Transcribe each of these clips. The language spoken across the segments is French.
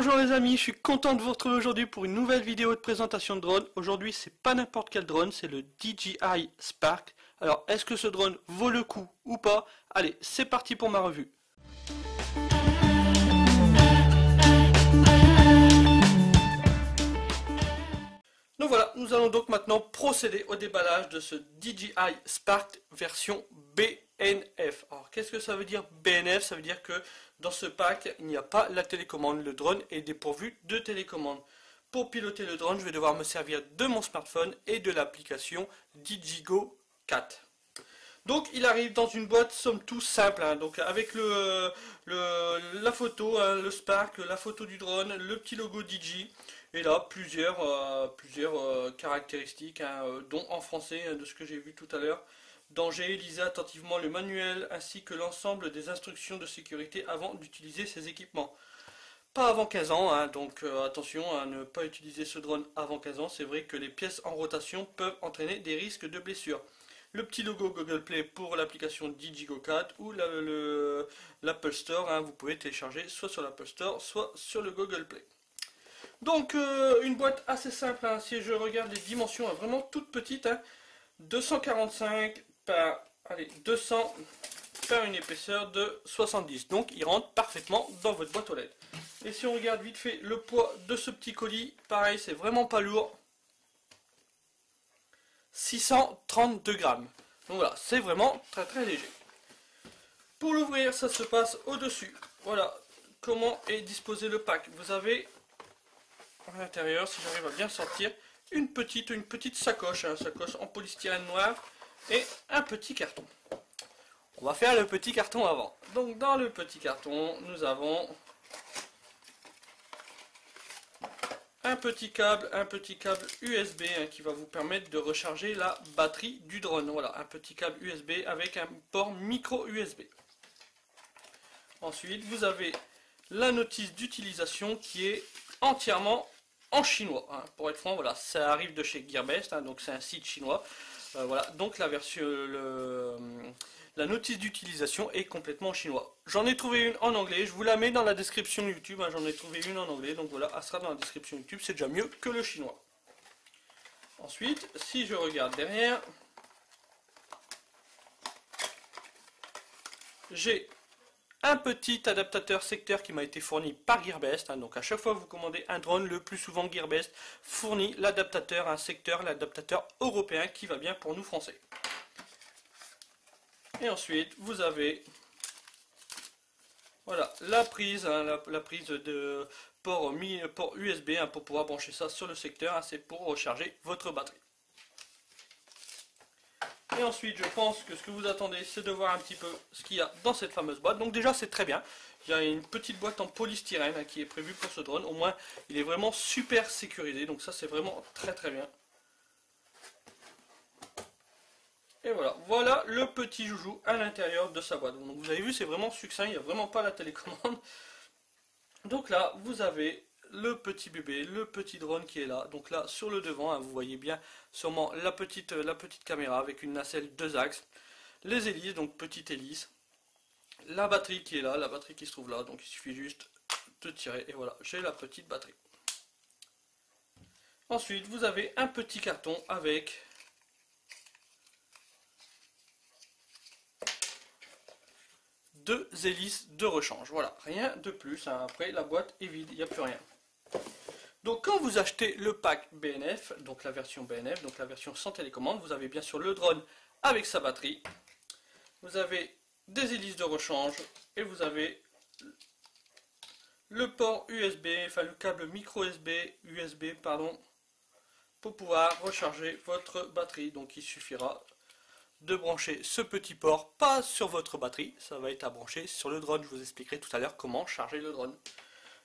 Bonjour les amis, je suis content de vous retrouver aujourd'hui pour une nouvelle vidéo de présentation de drone. Aujourd'hui c'est pas n'importe quel drone, c'est le DJI Spark. Alors est-ce que ce drone vaut le coup ou pas? Allez, c'est parti pour ma revue. Donc voilà, nous allons donc maintenant procéder au déballage de ce DJI Spark version BNF. Alors qu'est-ce que ça veut dire BNF? Ça veut dire que dans ce pack, il n'y a pas la télécommande. Le drone est dépourvu de télécommande. Pour piloter le drone, je vais devoir me servir de mon smartphone et de l'application DJI-Go 4. Donc il arrive dans une boîte somme toute simple, hein, donc avec la photo, hein, le Spark, la photo du drone, le petit logo DJI, et là plusieurs caractéristiques, hein, dont en français, hein, de ce que j'ai vu tout à l'heure. Danger, lisez attentivement le manuel ainsi que l'ensemble des instructions de sécurité avant d'utiliser ces équipements. Pas avant 15 ans, hein, donc attention à ne pas utiliser ce drone avant 15 ans, c'est vrai que les pièces en rotation peuvent entraîner des risques de blessures. Le petit logo Google Play pour l'application DJI-Go 4 ou l'Apple Store, hein, vous pouvez télécharger soit sur l'Apple Store, soit sur le Google Play. Donc une boîte assez simple, hein, si je regarde les dimensions, hein, vraiment toute petite, hein, 245 par 200 par une épaisseur de 70, donc il rentre parfaitement dans votre boîte aux lettres. Et si on regarde vite fait le poids de ce petit colis, pareil, c'est vraiment pas lourd, 632 grammes. Donc voilà, c'est vraiment très très léger. Pour l'ouvrir, ça se passe au-dessus. Voilà comment est disposé le pack. Vous avez à l'intérieur, si j'arrive à bien sortir, une petite sacoche, hein, sacoche en polystyrène noir et un petit carton. On va faire le petit carton avant. Donc dans le petit carton, nous avons un petit câble USB, hein, qui va vous permettre de recharger la batterie du drone. Voilà, un petit câble USB avec un port micro USB. Ensuite, vous avez la notice d'utilisation qui est entièrement en chinois, hein. Pour être franc, voilà, ça arrive de chez Gearbest, hein, donc c'est un site chinois. Voilà, donc la notice d'utilisation est complètement en chinois. J'en ai trouvé une en anglais, je vous la mets dans la description YouTube, hein, j'en ai trouvé une en anglais, donc voilà, elle sera dans la description YouTube, c'est déjà mieux que le chinois. Ensuite, si je regarde derrière, j'ai un petit adaptateur secteur qui m'a été fourni par Gearbest, hein, donc à chaque fois que vous commandez un drone, le plus souvent Gearbest fournit l'adaptateur, un secteur, l'adaptateur européen qui va bien pour nous français. Et ensuite vous avez voilà la prise, hein, la prise de port USB, hein, pour pouvoir brancher ça sur le secteur, hein, c'est pour recharger votre batterie. Et ensuite, je pense que ce que vous attendez, c'est de voir un petit peu ce qu'il y a dans cette fameuse boîte. Donc déjà, c'est très bien. Il y a une petite boîte en polystyrène, hein, qui est prévue pour ce drone. Au moins, il est vraiment super sécurisé. Donc ça, c'est vraiment très très bien. Et voilà, voilà le petit joujou à l'intérieur de sa boîte. Donc vous avez vu, c'est vraiment succinct. Il n'y a vraiment pas la télécommande. Donc là, vous avez le petit bébé, le petit drone qui est là. Donc là, sur le devant, hein, vous voyez bien sûrement la petite caméra avec une nacelle 2 axes, les hélices, donc petite hélice, la batterie qui est là, la batterie qui se trouve là, donc il suffit juste de tirer et voilà, j'ai la petite batterie. Ensuite, vous avez un petit carton avec deux hélices de rechange. Voilà, rien de plus, hein. Après la boîte est vide, il n'y a plus rien. Donc quand vous achetez le pack BNF, donc la version BNF, donc la version sans télécommande, vous avez bien sûr le drone avec sa batterie, vous avez des hélices de rechange et vous avez le port USB, enfin le câble micro USB, pardon, pour pouvoir recharger votre batterie. Donc il suffira de brancher ce petit port, pas sur votre batterie, ça va être à brancher sur le drone. Je vous expliquerai tout à l'heure comment charger le drone.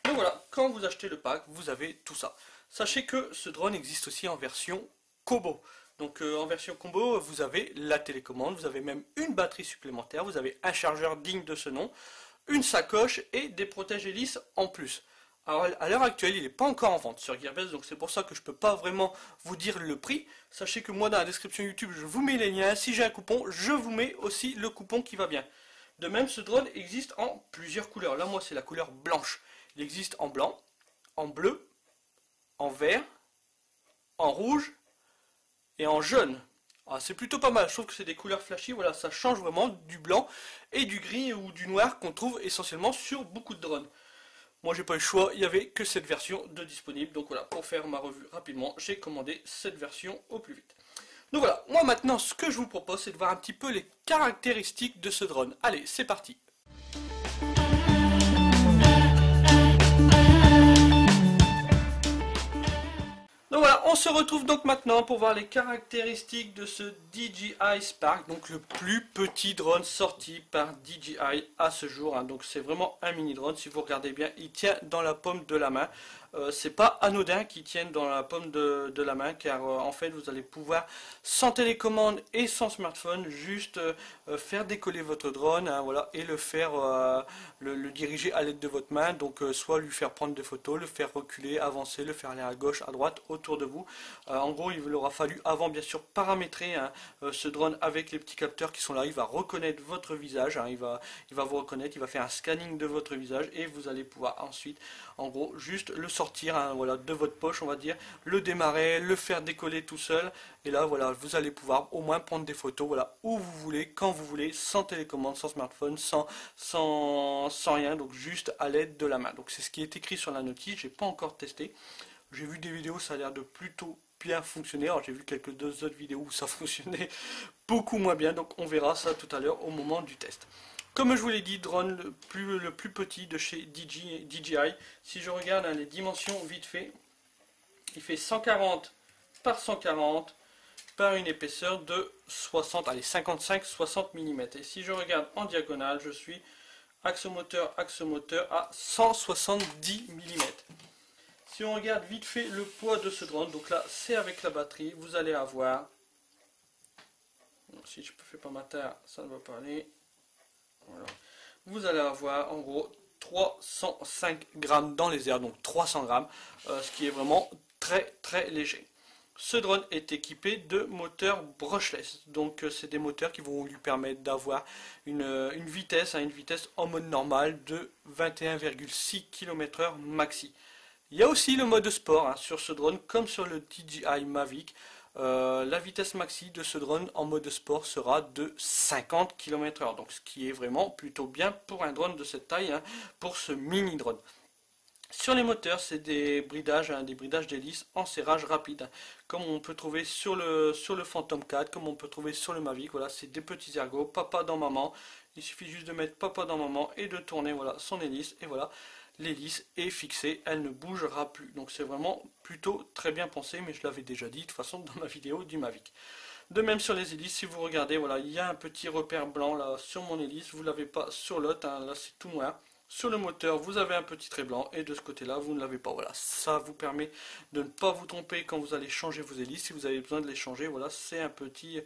Donc voilà, quand vous achetez le pack, vous avez tout ça. Sachez que ce drone existe aussi en version combo. Donc en version combo, vous avez la télécommande, vous avez même une batterie supplémentaire, vous avez un chargeur digne de ce nom, une sacoche et des protèges hélices en plus. Alors à l'heure actuelle, il n'est pas encore en vente sur Gearbest, donc c'est pour ça que je ne peux pas vraiment vous dire le prix. Sachez que moi dans la description YouTube, je vous mets les liens. Si j'ai un coupon, je vous mets aussi le coupon qui va bien. De même, ce drone existe en plusieurs couleurs. Là, moi, c'est la couleur blanche. Il existe en blanc, en bleu, en vert, en rouge et en jaune. Ah, c'est plutôt pas mal, je trouve que c'est des couleurs flashy, voilà, ça change vraiment du blanc et du gris ou du noir qu'on trouve essentiellement sur beaucoup de drones. Moi j'ai pas eu le choix, il n'y avait que cette version de disponible, donc voilà, pour faire ma revue rapidement, j'ai commandé cette version au plus vite. Donc voilà, moi maintenant ce que je vous propose c'est de voir un petit peu les caractéristiques de ce drone. Allez, c'est parti. Donc voilà, on se retrouve donc maintenant pour voir les caractéristiques de ce DJI Spark, donc le plus petit drone sorti par DJI à ce jour. Hein. Donc c'est vraiment un mini drone, si vous regardez bien, il tient dans la paume de la main. C'est pas anodin qu'il tienne dans la paume de la main, car en fait vous allez pouvoir sans télécommande et sans smartphone juste faire décoller votre drone, hein, voilà, et le faire le diriger à l'aide de votre main. Donc soit lui faire prendre des photos, le faire reculer, avancer, le faire aller à gauche, à droite, autour de vous. En gros, il vous aura fallu avant bien sûr paramétrer hein, ce drone avec les petits capteurs qui sont là. Il va reconnaître votre visage, hein, il va vous reconnaître, il va faire un scanning de votre visage et vous allez pouvoir ensuite, en gros, juste le sortir hein, voilà, de votre poche, on va dire, le démarrer, le faire décoller tout seul. Et là, voilà, vous allez pouvoir au moins prendre des photos, voilà, où vous voulez, quand vous voulez, sans télécommande, sans smartphone, sans rien, donc juste à l'aide de la main. Donc c'est ce qui est écrit sur la notice. J'ai pas encore testé. J'ai vu des vidéos, ça a l'air de plutôt bien fonctionner. Alors j'ai vu quelques autres vidéos où ça fonctionnait beaucoup moins bien. Donc on verra ça tout à l'heure au moment du test. Comme je vous l'ai dit, drone le plus petit de chez DJI. Si je regarde hein, les dimensions vite fait, il fait 140 par 140 par une épaisseur de 60, allez 55-60 mm. Et si je regarde en diagonale, je suis axe moteur à 170 mm. Si on regarde vite fait le poids de ce drone, donc là c'est avec la batterie, vous allez avoir, si je ne fais pas ma terre, ça ne va pas aller, voilà. Vous allez avoir en gros 305 grammes dans les airs, donc 300 grammes, ce qui est vraiment très léger. Ce drone est équipé de moteurs brushless, donc c'est des moteurs qui vont lui permettre d'avoir une vitesse en mode normal de 21,6 km/h maxi. Il y a aussi le mode sport hein, sur ce drone, comme sur le DJI Mavic. La vitesse maxi de ce drone en mode sport sera de 50 km/h, donc ce qui est vraiment plutôt bien pour un drone de cette taille, hein, pour ce mini drone. Sur les moteurs, c'est des bridages d'hélice en serrage rapide, comme on peut trouver sur le Phantom 4, comme on peut trouver sur le Mavic. Voilà, c'est des petits ergots, papa dans maman. Il suffit juste de mettre papa dans maman et de tourner voilà, son hélice, et voilà. L'hélice est fixée, elle ne bougera plus. Donc c'est vraiment plutôt très bien pensé, mais je l'avais déjà dit de toute façon dans ma vidéo du Mavic. De même sur les hélices, si vous regardez, voilà, il y a un petit repère blanc là sur mon hélice, vous ne l'avez pas sur l'autre, hein, là c'est tout noir. Sur le moteur, vous avez un petit trait blanc et de ce côté-là, vous ne l'avez pas. Voilà, ça vous permet de ne pas vous tromper quand vous allez changer vos hélices. Si vous avez besoin de les changer, voilà, c'est un petit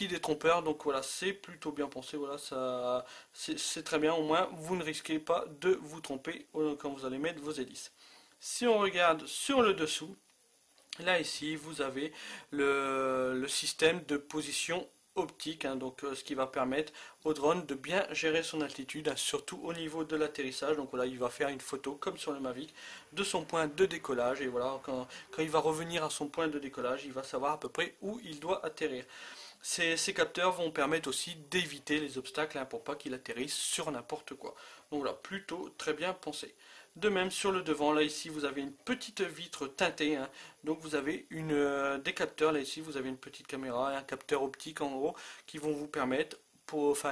détrompeur. Donc voilà, c'est plutôt bien pensé. Voilà, ça, c'est très bien. Au moins, vous ne risquez pas de vous tromper quand vous allez mettre vos hélices. Si on regarde sur le dessous, là ici, vous avez le système de position optique, hein, donc ce qui va permettre au drone de bien gérer son altitude, hein, surtout au niveau de l'atterrissage. Donc voilà, il va faire une photo comme sur le Mavic de son point de décollage, et voilà, quand il va revenir à son point de décollage, il va savoir à peu près où il doit atterrir. Ces capteurs vont permettre aussi d'éviter les obstacles, hein, pour pas qu'il atterrisse sur n'importe quoi. Donc voilà, plutôt très bien pensé. De même sur le devant, là ici vous avez une petite vitre teintée, hein. Donc vous avez des capteurs, là ici vous avez une petite caméra et un capteur optique en gros qui vont vous permettre,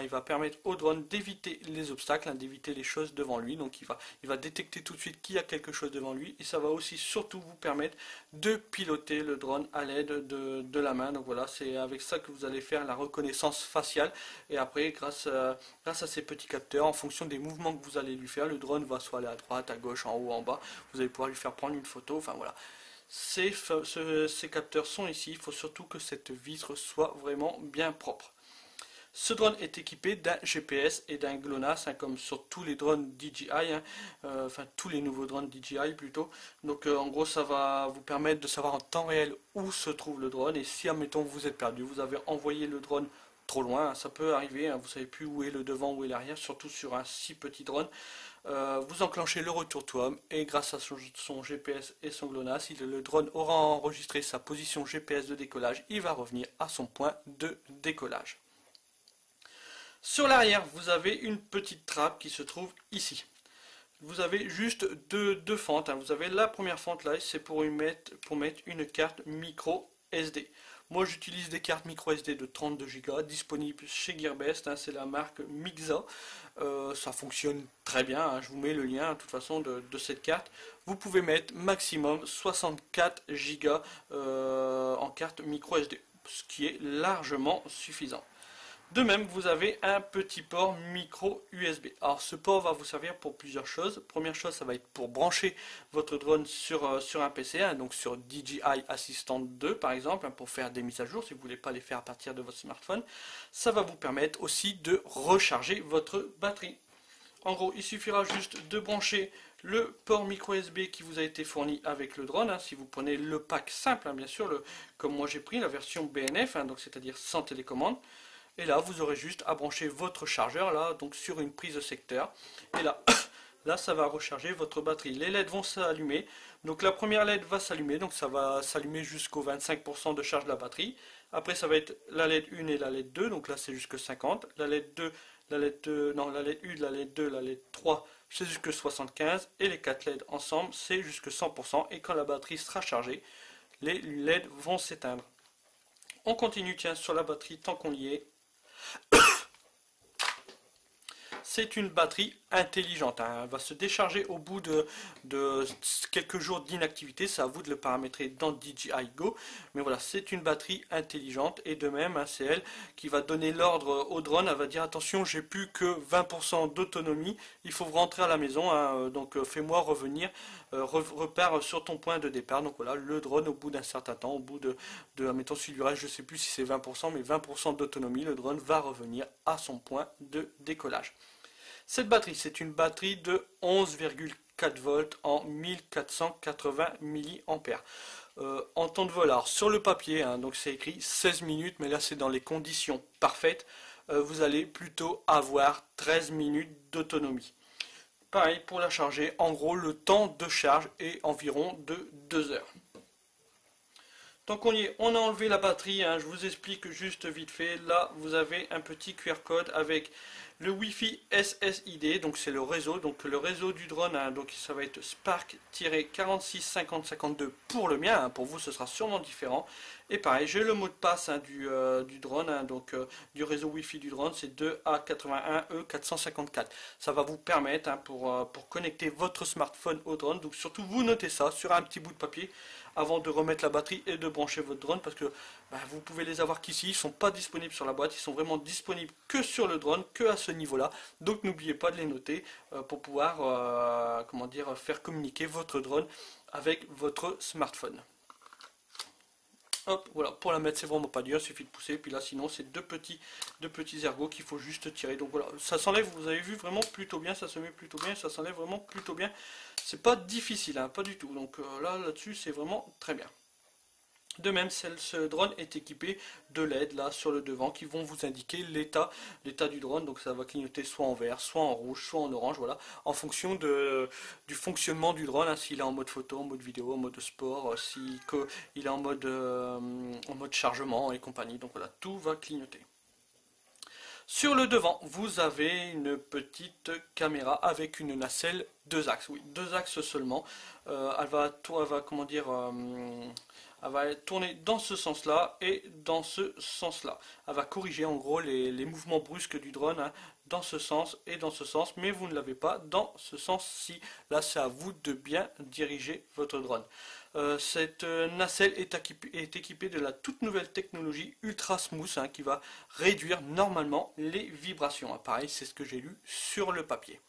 il va permettre au drone d'éviter les obstacles, hein, d'éviter les choses devant lui. Donc il va détecter tout de suite qu'il y a quelque chose devant lui, et ça va aussi surtout vous permettre de piloter le drone à l'aide de la main. Donc voilà, c'est avec ça que vous allez faire la reconnaissance faciale, et après grâce à ces petits capteurs, en fonction des mouvements que vous allez lui faire, le drone va soit aller à droite, à gauche, en haut, en bas, vous allez pouvoir lui faire prendre une photo, enfin voilà. Ces capteurs sont ici, il faut surtout que cette vitre soit vraiment bien propre. Ce drone est équipé d'un GPS et d'un GLONASS, hein, comme sur tous les drones DJI, hein, enfin tous les nouveaux drones DJI plutôt. Donc en gros ça va vous permettre de savoir en temps réel où se trouve le drone, et si admettons vous êtes perdu, vous avez envoyé le drone trop loin, ça peut arriver, hein, vous savez plus où est le devant, où est l'arrière, surtout sur un si petit drone. Vous enclenchez le retour to home et grâce à son GPS et son GLONASS, si le drone aura enregistré sa position GPS de décollage, il va revenir à son point de décollage. Sur l'arrière, vous avez une petite trappe qui se trouve ici. Vous avez juste deux fentes, hein. Vous avez la première fente là, c'est pour mettre une carte micro SD. Moi j'utilise des cartes micro SD de 32 Go disponibles chez Gearbest, hein, c'est la marque Mixa. Ça fonctionne très bien, hein. Je vous mets le lien de toute façon de cette carte. Vous pouvez mettre maximum 64 Go en carte micro SD, ce qui est largement suffisant. De même, vous avez un petit port micro USB. Alors ce port va vous servir pour plusieurs choses. Première chose, ça va être pour brancher votre drone sur un PC, hein, donc sur DJI Assistant 2 par exemple, hein, pour faire des mises à jour si vous ne voulez pas les faire à partir de votre smartphone. Ça va vous permettre aussi de recharger votre batterie. En gros, il suffira juste de brancher le port micro USB qui vous a été fourni avec le drone, hein, si vous prenez le pack simple, hein, bien sûr, comme moi j'ai pris la version BNF, hein, donc c'est-à-dire sans télécommande. Et là, vous aurez juste à brancher votre chargeur là, donc sur une prise de secteur. Et là, là, ça va recharger votre batterie. Les LED vont s'allumer. Donc la première LED va s'allumer, donc ça va s'allumer jusqu'au 25% de charge de la batterie. Après, ça va être la LED 1 et la LED 2, donc là c'est jusque 50. La LED 2, la LED 2, non, la LED 1, la LED 2, la LED 3, c'est jusque 75. Et les 4 LED ensemble, c'est jusque 100%. Et quand la batterie sera chargée, les LED vont s'éteindre. On continue, tiens, sur la batterie tant qu'on y est. C'est une batterie intelligente, hein. Elle va se décharger au bout de quelques jours d'inactivité. C'est à vous de le paramétrer dans DJI Go. Mais voilà, c'est une batterie intelligente. Et de même, hein, c'est elle qui va donner l'ordre au drone. Elle va dire attention, j'ai plus que 20% d'autonomie. Il faut rentrer à la maison, hein, donc fais-moi revenir. Repère sur ton point de départ. Donc voilà, le drone au bout d'un certain temps, au bout admettons s'il lui reste, je ne sais plus si c'est 20%, mais 20% d'autonomie, le drone va revenir à son point de décollage. Cette batterie, c'est une batterie de 11,4 volts en 1480 mAh. En temps de vol, alors sur le papier, hein, donc c'est écrit 16 minutes, mais là c'est dans les conditions parfaites, vous allez plutôt avoir 13 minutes d'autonomie. Pareil pour la charger, en gros le temps de charge est environ de 2 heures. Tant qu'on y est, on a enlevé la batterie, hein, je vous explique juste vite fait. Là, vous avez un petit QR code avec le Wi-Fi SSID, donc c'est le réseau du drone, hein, donc ça va être Spark-465052 pour le mien, hein, pour vous ce sera sûrement différent. Et pareil, j'ai le mot de passe, hein, du drone, hein, donc du réseau Wi-Fi du drone, c'est 2A81E454. Ça va vous permettre, hein, pour connecter votre smartphone au drone, donc surtout vous notez ça sur un petit bout de papier avant de remettre la batterie et de brancher votre drone, parce que vous pouvez les avoir qu'ici, ils ne sont pas disponibles sur la boîte, ils sont vraiment disponibles que sur le drone, que à ce niveau là, donc n'oubliez pas de les noter pour pouvoir faire communiquer votre drone avec votre smartphone. Hop, voilà, pour la mettre c'est vraiment pas dur, il suffit de pousser, puis là sinon c'est deux petits ergots qu'il faut juste tirer. Donc voilà, ça s'enlève, vous avez vu, vraiment plutôt bien, ça se met plutôt bien, ça s'enlève vraiment plutôt bien. C'est pas difficile, hein, pas du tout, donc là-dessus c'est vraiment très bien. De même, ce drone est équipé de LED là sur le devant qui vont vous indiquer l'état du drone. Donc ça va clignoter soit en vert, soit en rouge, soit en orange, voilà, en fonction du fonctionnement du drone, hein, s'il est en mode photo, en mode vidéo, en mode sport, s'il est en mode chargement et compagnie. Donc voilà, tout va clignoter. Sur le devant, vous avez une petite caméra avec une nacelle 2 axes. Oui, 2 axes seulement. Elle va tourner dans ce sens-là et dans ce sens-là. Elle va corriger en gros les mouvements brusques du drone, hein, dans ce sens et dans ce sens, mais vous ne l'avez pas dans ce sens-ci. Là, c'est à vous de bien diriger votre drone. Cette nacelle est équipée de la toute nouvelle technologie Ultra Smooth, hein, qui va réduire normalement les vibrations. Hein, pareil, c'est ce que j'ai lu sur le papier.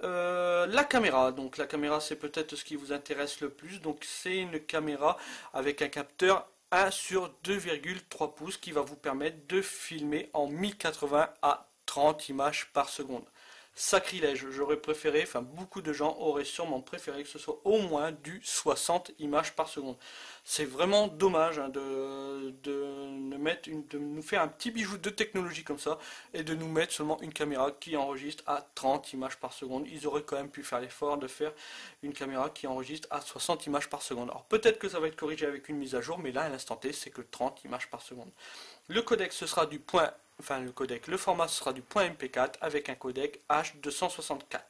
La caméra, donc la caméra c'est peut-être ce qui vous intéresse le plus, donc c'est une caméra avec un capteur 1 sur 2,3 pouces qui va vous permettre de filmer en 1080 à 30 images par seconde. sacrilège. J'aurais préféré, enfin beaucoup de gens auraient sûrement préféré que ce soit au moins du 60 images par seconde. C'est vraiment dommage hein, de nous faire un petit bijou de technologie comme ça et de nous mettre seulement une caméra qui enregistre à 30 images par seconde. Ils auraient quand même pu faire l'effort de faire une caméra qui enregistre à 60 images par seconde. Alors peut-être que ça va être corrigé avec une mise à jour, mais là à l'instant T c'est que 30 images par seconde. Le codec ce sera du point, enfin le format sera du point MP4 avec un codec H264.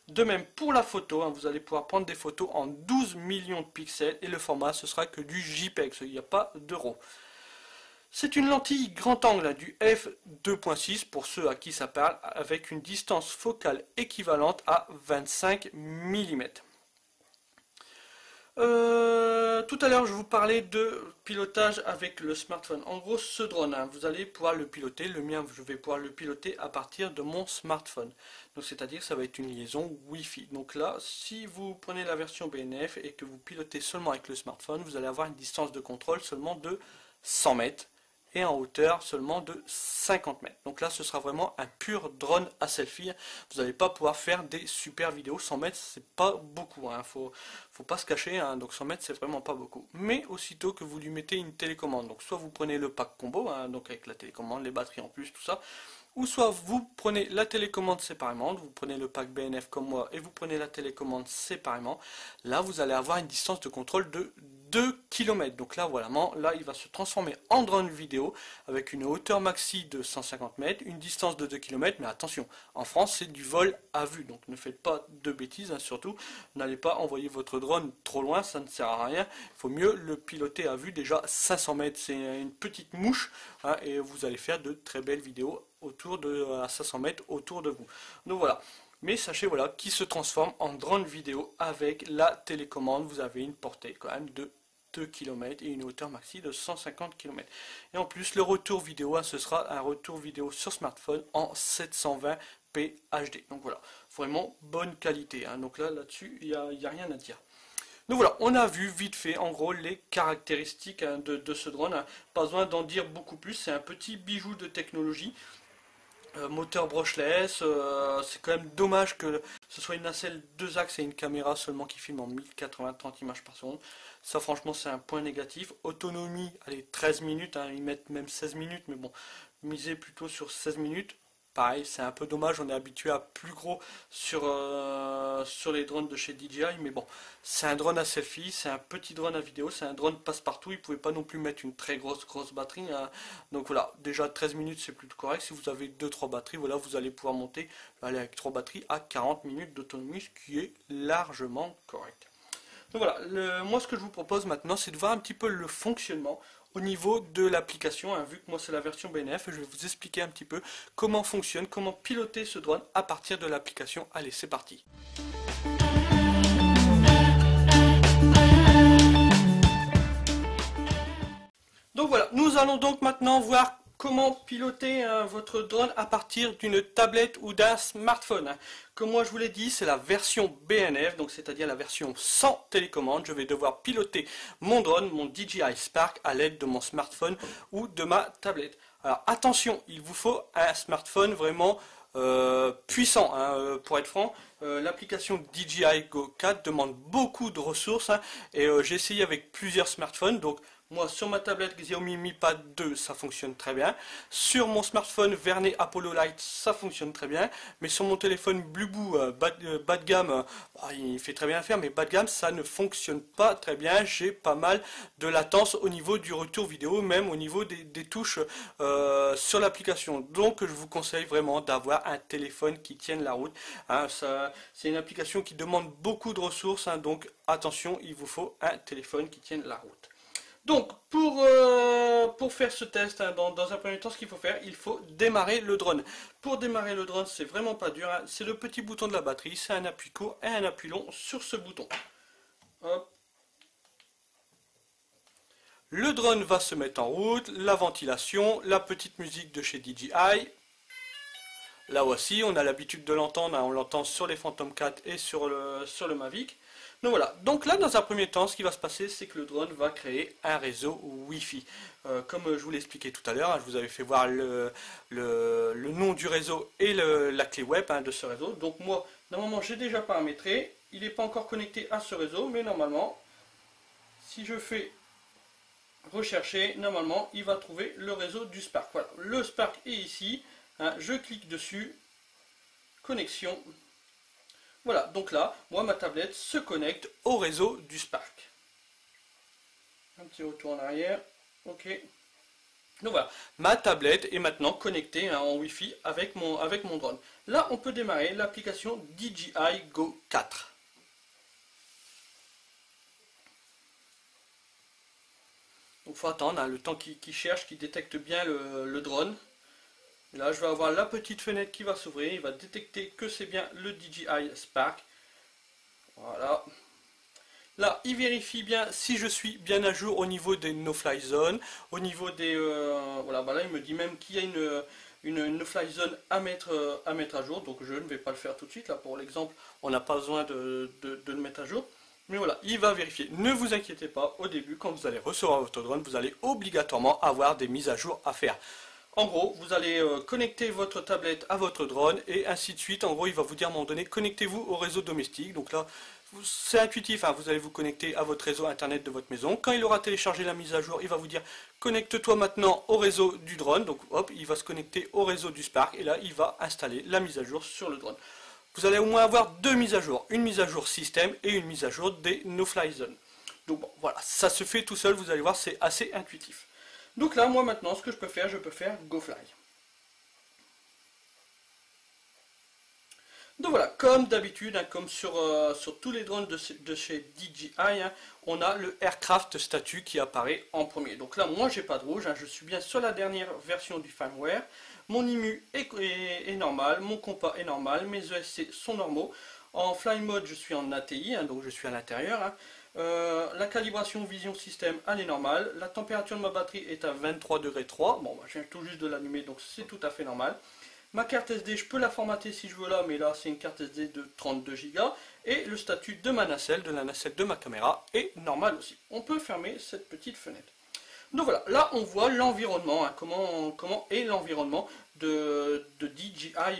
De même pour la photo, hein, vous allez pouvoir prendre des photos en 12 millions de pixels et le format ce sera que du JPEG, il n'y a pas de RAW. C'est une lentille grand angle hein, du f2.6 pour ceux à qui ça parle avec une distance focale équivalente à 25 mm. Tout à l'heure je vous parlais de pilotage avec le smartphone. En gros ce drone, hein, vous allez pouvoir le piloter, le mien je vais pouvoir le piloter à partir de mon smartphone. Donc c'est-à-dire que ça va être une liaison Wi-Fi. Donc là si vous prenez la version BNF et que vous pilotez seulement avec le smartphone, vous allez avoir une distance de contrôle seulement de 100 mètres. Et en hauteur seulement de 50 mètres. Donc là ce sera vraiment un pur drone à selfie. Vous n'allez pas pouvoir faire des super vidéos. 100 mètres c'est pas beaucoup, hein. Faut pas se cacher, hein. Donc 100 mètres c'est vraiment pas beaucoup. Mais aussitôt que vous lui mettez une télécommande, donc soit vous prenez le pack combo, hein, donc avec la télécommande, les batteries en plus, tout ça, ou soit vous prenez la télécommande séparément, vous prenez le pack BNF comme moi et vous prenez la télécommande séparément, là vous allez avoir une distance de contrôle de 2 km. Donc là voilà, là il va se transformer en drone vidéo avec une hauteur maxi de 150 mètres, une distance de 2 km, mais attention, en France c'est du vol à vue, donc ne faites pas de bêtises, hein, surtout, n'allez pas envoyer votre drone trop loin, ça ne sert à rien, il faut mieux le piloter à vue, déjà 500 mètres c'est une petite mouche, hein, et vous allez faire de très belles vidéos autour de à 500 mètres autour de vous. Donc voilà. Mais sachez voilà qui se transforme en drone vidéo avec la télécommande. Vous avez une portée quand même de 2 km et une hauteur maxi de 150 km. Et en plus le retour vidéo, hein, ce sera un retour vidéo sur smartphone en 720p HD. Donc voilà, vraiment bonne qualité. Hein. Donc là-dessus, il n'y a rien à dire. Donc voilà, on a vu vite fait en gros les caractéristiques hein, de ce drone. Hein. Pas besoin d'en dire beaucoup plus, c'est un petit bijou de technologie. Moteur brushless, c'est quand même dommage que ce soit une nacelle 2 axes et une caméra seulement qui filme en 1080-30 images par seconde. Ça franchement c'est un point négatif. Autonomie, allez 13 minutes, hein, ils mettent même 16 minutes, mais bon, misez plutôt sur 16 minutes. Pareil, c'est un peu dommage, on est habitué à plus gros sur les drones de chez DJI, mais bon, c'est un drone à selfie, c'est un petit drone à vidéo, c'est un drone passe-partout, il ne pouvait pas non plus mettre une très grosse batterie, hein. Donc voilà, déjà 13 minutes c'est plutôt correct, si vous avez 2-3 batteries, voilà, vous allez pouvoir monter, aller avec 3 batteries à 40 minutes d'autonomie, ce qui est largement correct. Donc voilà, moi ce que je vous propose maintenant, c'est de voir un petit peu le fonctionnement au niveau de l'application, hein, vu que moi c'est la version BNF, je vais vous expliquer un petit peu comment fonctionne, comment piloter ce drone à partir de l'application. Allez, c'est parti. Donc voilà, nous allons donc maintenant voir comment piloter votre drone à partir d'une tablette ou d'un smartphone. Comme moi je vous l'ai dit, c'est la version BNF, donc c'est-à-dire la version sans télécommande. Je vais devoir piloter mon drone, mon DJI Spark, à l'aide de mon smartphone ou de ma tablette. Alors attention, il vous faut un smartphone vraiment puissant, hein, pour être franc. L'application DJI Go 4 demande beaucoup de ressources, hein, et j'ai essayé avec plusieurs smartphones, donc moi, sur ma tablette Xiaomi Mi Pad 2, ça fonctionne très bien. Sur mon smartphone Verney Apollo Lite, ça fonctionne très bien. Mais sur mon téléphone Blueboo bas de gamme, il fait très bien à faire, mais bas de gamme, ça ne fonctionne pas très bien. J'ai pas mal de latence au niveau du retour vidéo, même au niveau des touches sur l'application. Donc, je vous conseille vraiment d'avoir un téléphone qui tienne la route. Hein, c'est une application qui demande beaucoup de ressources, hein, donc attention, il vous faut un téléphone qui tienne la route. Donc, pour faire ce test, hein, dans un premier temps, ce qu'il faut faire, il faut démarrer le drone. Pour démarrer le drone, c'est vraiment pas dur, hein, c'est le petit bouton de la batterie, c'est un appui court et un appui long sur ce bouton. Hop. Le drone va se mettre en route, la ventilation, la petite musique de chez DJI. Là aussi, on a l'habitude de l'entendre, hein, on l'entend sur les Phantom 4 et sur le Mavic. Donc voilà, donc là dans un premier temps, ce qui va se passer, c'est que le drone va créer un réseau Wi-Fi. Comme je vous l'ai expliqué tout à l'heure, hein, je vous avais fait voir le nom du réseau et la clé web, hein, de ce réseau. Donc moi, normalement, j'ai déjà paramétré, il n'est pas encore connecté à ce réseau, mais normalement, si je fais rechercher, normalement, il va trouver le réseau du Spark. Voilà, le Spark est ici, hein, je clique dessus, connexion. Voilà, donc là, moi, ma tablette se connecte au réseau du Spark. Un petit retour en arrière. Ok. Donc voilà, ma tablette est maintenant connectée, hein, en Wi-Fi avec mon drone. Là, on peut démarrer l'application DJI Go 4. Donc il faut attendre, hein, le temps qu'il cherche, qu'il détecte bien le drone. Là, je vais avoir la petite fenêtre qui va s'ouvrir. Il va détecter que c'est bien le DJI Spark. Voilà. Là, il vérifie bien si je suis bien à jour au niveau des no-fly zones, au niveau des... voilà, là, il me dit même qu'il y a une no-fly zone à mettre à jour. Donc, je ne vais pas le faire tout de suite. Là, pour l'exemple, on n'a pas besoin de le mettre à jour. Mais voilà, il va vérifier. Ne vous inquiétez pas, au début, quand vous allez recevoir votre drone, vous allez obligatoirement avoir des mises à jour à faire. En gros, vous allez connecter votre tablette à votre drone et ainsi de suite. En gros, il va vous dire à un moment donné, connectez-vous au réseau domestique. Donc là, c'est intuitif, hein, vous allez vous connecter à votre réseau internet de votre maison. Quand il aura téléchargé la mise à jour, il va vous dire, connecte-toi maintenant au réseau du drone. Donc hop, il va se connecter au réseau du Spark et là, il va installer la mise à jour sur le drone. Vous allez au moins avoir deux mises à jour. Une mise à jour système et une mise à jour des no-fly zones. Donc bon, voilà, ça se fait tout seul, vous allez voir, c'est assez intuitif. Donc là, moi maintenant, ce que je peux faire GoFly. Donc voilà, comme d'habitude, hein, comme sur tous les drones de chez DJI, hein, on a le Aircraft Statut qui apparaît en premier. Donc là, moi, j'ai pas de rouge, hein, je suis bien sur la dernière version du firmware. Mon IMU est normal, mon compas est normal, mes ESC sont normaux. En fly mode, je suis en ATI, hein, donc je suis à l'intérieur. Hein. La calibration vision système, elle est normale. La température de ma batterie est à 23,3 degrés. Bon, bah, je viens tout juste de l'allumer, donc c'est tout à fait normal. Ma carte SD, je peux la formater si je veux là, mais là c'est une carte SD de 32 Go. Et le statut de ma nacelle, de la nacelle de ma caméra, est normal aussi. On peut fermer cette petite fenêtre. Donc voilà, là on voit l'environnement, hein, comment est l'environnement de DJI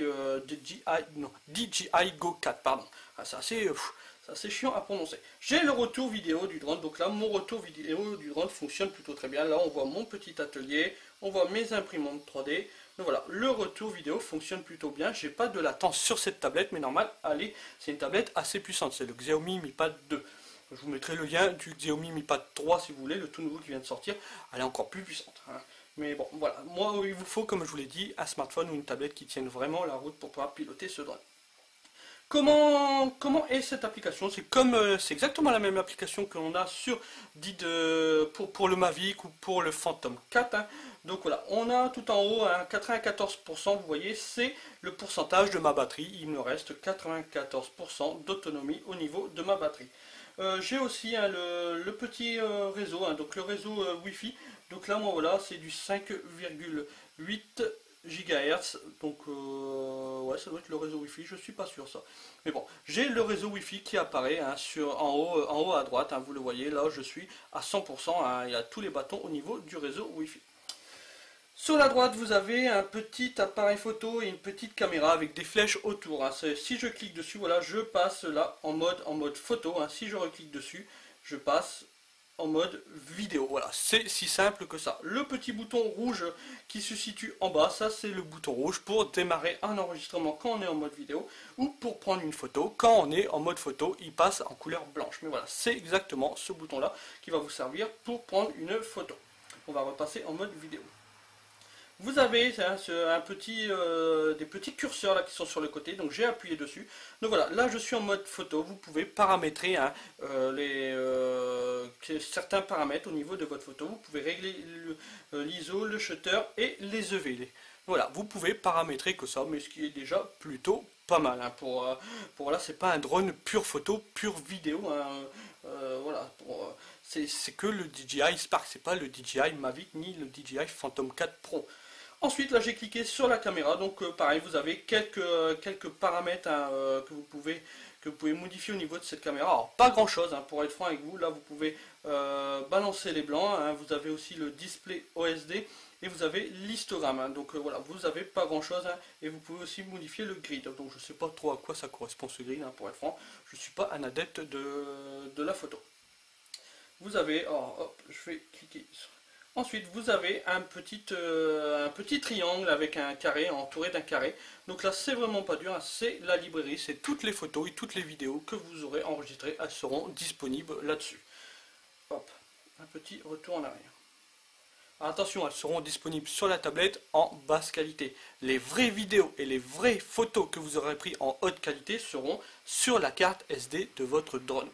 Go 4, pardon. Ah, c'est assez chiant à prononcer. J'ai le retour vidéo du drone, donc là mon retour vidéo du drone fonctionne plutôt très bien. Là on voit mon petit atelier, on voit mes imprimantes 3D. Donc voilà, le retour vidéo fonctionne plutôt bien. J'ai pas de latence sur cette tablette, mais normal, allez, c'est une tablette assez puissante. C'est le Xiaomi Mi Pad 2. Je vous mettrai le lien du Xiaomi Mi Pad 3 si vous voulez, le tout nouveau qui vient de sortir. Elle est encore plus puissante. Hein. Mais bon, voilà. Moi, il vous faut, comme je vous l'ai dit, un smartphone ou une tablette qui tienne vraiment la route pour pouvoir piloter ce drone. Comment est cette application? C'est exactement la même application que l'on a sur pour le Mavic ou pour le Phantom 4. Hein. Donc voilà, on a tout en haut un 94%, vous voyez, c'est le pourcentage de ma batterie. Il me reste 94% d'autonomie au niveau de ma batterie. J'ai aussi hein, le petit réseau, hein, donc le réseau Wi-Fi. Donc là, moi voilà, c'est du 5,8 GHz. Donc ouais, ça doit être le réseau Wi-Fi, je suis pas sûr ça. Mais bon, j'ai le réseau Wi-Fi qui apparaît hein, en haut à droite, hein, vous le voyez, là je suis à 100%, hein, il y a tous les bâtons au niveau du réseau Wi-Fi. Sur la droite, vous avez un petit appareil photo et une petite caméra avec des flèches autour. Hein. Si je clique dessus, voilà, je passe là en mode photo. Hein. Si je reclique dessus, je passe en mode vidéo. Voilà, c'est si simple que ça. Le petit bouton rouge qui se situe en bas, ça c'est le bouton rouge pour démarrer un enregistrement quand on est en mode vidéo ou pour prendre une photo. Quand on est en mode photo, il passe en couleur blanche. Mais voilà, c'est exactement ce bouton-là qui va vous servir pour prendre une photo. On va repasser en mode vidéo. Vous avez hein, des petits curseurs là qui sont sur le côté, donc j'ai appuyé dessus. Donc voilà, là je suis en mode photo, vous pouvez paramétrer hein, certains paramètres au niveau de votre photo. Vous pouvez régler l'ISO, le shutter et les EV. Voilà, vous pouvez paramétrer que ça, mais ce qui est déjà plutôt pas mal. Hein, pour là, c'est pas un drone pure photo, pure vidéo. Hein, voilà, c'est que le DJI Spark, c'est pas le DJI Mavic ni le DJI Phantom 4 Pro. Ensuite, là, j'ai cliqué sur la caméra. Donc, pareil, vous avez quelques paramètres hein, que vous pouvez modifier au niveau de cette caméra. Alors, pas grand chose, hein, pour être franc avec vous. Là, vous pouvez balancer les blancs. Hein. Vous avez aussi le display OSD et vous avez l'histogramme. Hein. Donc, voilà, vous n'avez pas grand chose. Hein, et vous pouvez aussi modifier le grid. Donc, je ne sais pas trop à quoi ça correspond ce grid, hein, pour être franc. Je ne suis pas un adepte de la photo. Vous avez, oh, hop, je vais cliquer sur. Ensuite, vous avez un petit triangle avec un carré, entouré d'un carré. Donc là, c'est vraiment pas dur, hein, c'est la librairie, c'est toutes les photos et toutes les vidéos que vous aurez enregistrées, elles seront disponibles là-dessus. Hop, un petit retour en arrière. Alors, attention, elles seront disponibles sur la tablette en basse qualité. Les vraies vidéos et les vraies photos que vous aurez prises en haute qualité seront sur la carte SD de votre drone.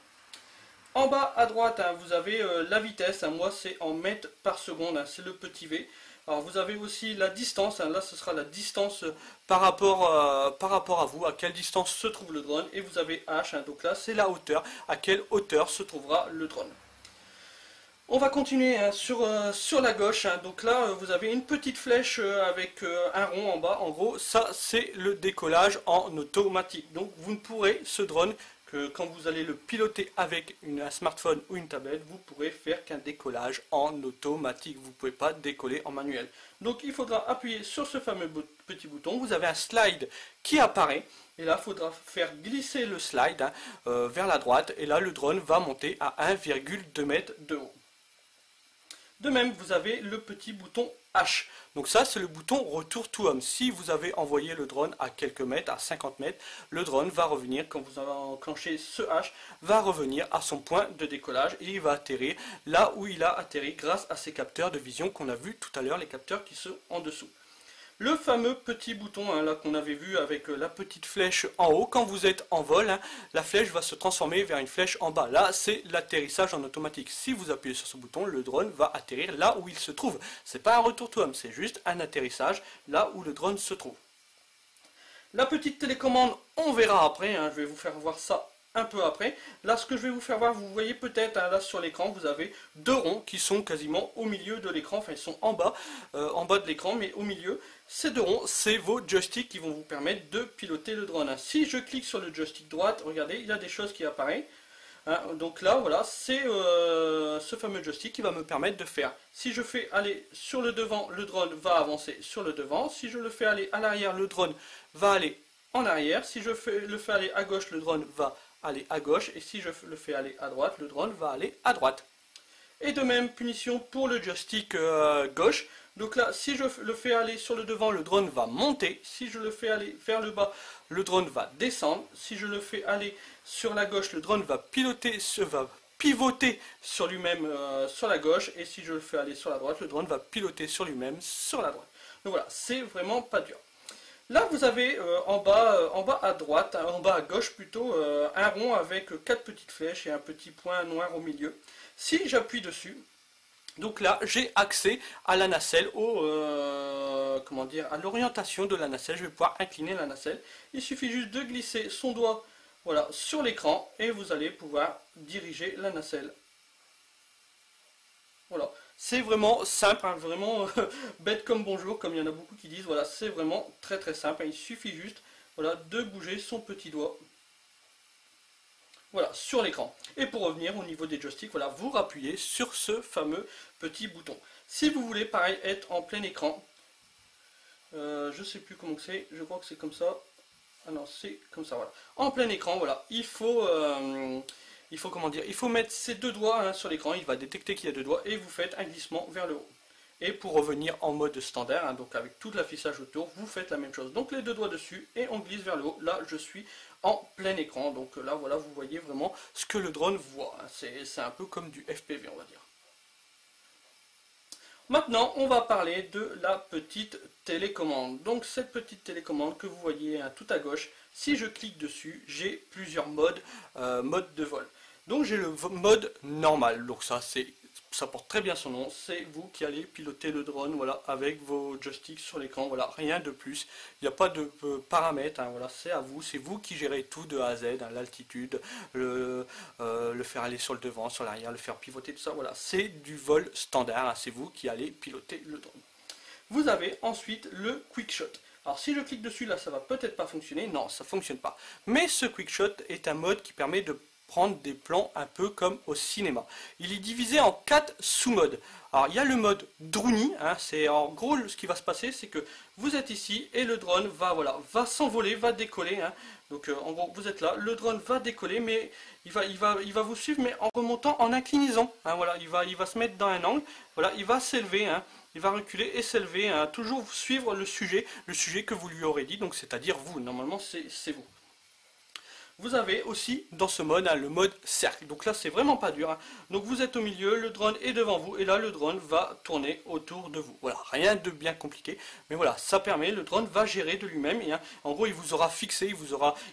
En bas à droite, hein, vous avez la vitesse, hein, moi c'est en mètres par seconde, hein, c'est le petit V. Alors vous avez aussi la distance, hein, là ce sera la distance par rapport à vous, à quelle distance se trouve le drone. Et vous avez H, hein, donc là c'est la hauteur, à quelle hauteur se trouvera le drone. On va continuer hein, sur la gauche, hein, donc là vous avez une petite flèche avec un rond en bas. En gros ça c'est le décollage en automatique, donc vous ne pourrez ce drone que quand vous allez le piloter avec un smartphone ou une tablette, vous pourrez faire qu'un décollage en automatique. Vous ne pouvez pas décoller en manuel. Donc il faudra appuyer sur ce fameux petit bouton. Vous avez un slide qui apparaît. Et là, il faudra faire glisser le slide hein, vers la droite. Et là, le drone va monter à 1,2 m de haut. De même, vous avez le petit bouton H. Donc ça, c'est le bouton retour to home. Si vous avez envoyé le drone à quelques mètres, à 50 mètres, le drone va revenir, quand vous avez enclenché ce H, va revenir à son point de décollage et il va atterrir là où il a atterri grâce à ces capteurs de vision qu'on a vu tout à l'heure, les capteurs qui sont en dessous. Le fameux petit bouton hein, là qu'on avait vu avec la petite flèche en haut, quand vous êtes en vol, hein, la flèche va se transformer vers une flèche en bas. Là, c'est l'atterrissage en automatique. Si vous appuyez sur ce bouton, le drone va atterrir là où il se trouve. C'est pas un retour to home, c'est juste un atterrissage là où le drone se trouve. La petite télécommande, on verra après, hein, je vais vous faire voir ça un peu après. Là, ce que je vais vous faire voir, vous voyez peut-être, hein, là sur l'écran, vous avez deux ronds qui sont quasiment au milieu de l'écran, enfin ils sont en bas de l'écran, mais au milieu. Ces deux ronds, c'est vos joysticks qui vont vous permettre de piloter le drone. Si je clique sur le joystick droite, regardez, il y a des choses qui apparaissent. Hein, donc là, voilà, c'est ce fameux joystick qui va me permettre de faire. Si je fais aller sur le devant, le drone va avancer sur le devant. Si je le fais aller à l'arrière, le drone va aller en arrière. Si je le fais aller à gauche, le drone va aller à gauche. Et si je le fais aller à droite, le drone va aller à droite. Et de même, punition pour le joystick gauche. Donc là, si je le fais aller sur le devant, le drone va monter. Si je le fais aller vers le bas, le drone va descendre. Si je le fais aller sur la gauche, le drone va pivoter sur lui-même sur la gauche. Et si je le fais aller sur la droite, le drone va piloter sur lui-même sur la droite. Donc voilà, c'est vraiment pas dur. Là, vous avez en bas à droite, en bas à gauche plutôt, un rond avec 4 petites flèches et un petit point noir au milieu. Si j'appuie dessus, donc là, j'ai accès à la nacelle, à l'orientation de la nacelle. Je vais pouvoir incliner la nacelle. Il suffit juste de glisser son doigt voilà, sur l'écran et vous allez pouvoir diriger la nacelle. Voilà, c'est vraiment simple, hein, vraiment bête comme bonjour, comme il y en a beaucoup qui disent. Voilà, c'est vraiment très très simple. Hein, il suffit juste voilà, de bouger son petit doigt. Voilà, sur l'écran. Et pour revenir au niveau des joysticks, voilà, vous rappuyez sur ce fameux petit bouton. Si vous voulez, pareil, être en plein écran, je ne sais plus comment c'est, je crois que c'est comme ça. Ah non, c'est comme ça, voilà. En plein écran, voilà, il faut mettre ses deux doigts hein, sur l'écran, il va détecter qu'il y a deux doigts, et vous faites un glissement vers le haut. Et pour revenir en mode standard, hein, donc avec tout l'affichage autour, vous faites la même chose. Donc les deux doigts dessus et on glisse vers le haut. Là, je suis en plein écran. Donc là, voilà, vous voyez vraiment ce que le drone voit. Hein. C'est un peu comme du FPV, on va dire. Maintenant, on va parler de la petite télécommande. Donc cette petite télécommande que vous voyez hein, tout à gauche, si je clique dessus, j'ai plusieurs modes de vol. Donc j'ai le mode normal. Donc ça porte très bien son nom, c'est vous qui allez piloter le drone voilà, avec vos joysticks sur l'écran, voilà, rien de plus, il n'y a pas de paramètres, hein, voilà, c'est à vous, c'est vous qui gérez tout de A à Z, hein, l'altitude, le faire aller sur le devant, sur l'arrière, le faire pivoter, tout ça, voilà, c'est du vol standard, hein, c'est vous qui allez piloter le drone. Vous avez ensuite le Quick Shot. Alors si je clique dessus là, ça va peut-être pas fonctionner. Non, ça fonctionne pas. Mais ce Quick Shot est un mode qui permet de prendre des plans un peu comme au cinéma. Il est divisé en 4 sous-modes. Alors il y a le mode drone, hein, c'est en gros ce qui va se passer, c'est que vous êtes ici et le drone va va s'envoler, va décoller. Hein. Donc en gros vous êtes là, le drone va décoller, mais il va vous suivre, mais en remontant, en inclinaison. Hein, voilà, il va se mettre dans un angle. Voilà, il va s'élever. Hein. Il va reculer et s'élever, hein, toujours suivre le sujet que vous lui aurez dit, donc c'est-à-dire vous, normalement c'est vous. Vous avez aussi dans ce mode le mode cercle, donc là c'est vraiment pas dur, hein. Donc vous êtes au milieu, le drone est devant vous et là le drone va tourner autour de vous. Voilà, rien de bien compliqué, mais voilà, ça permet, le drone va gérer de lui-même et en gros il vous aura fixé,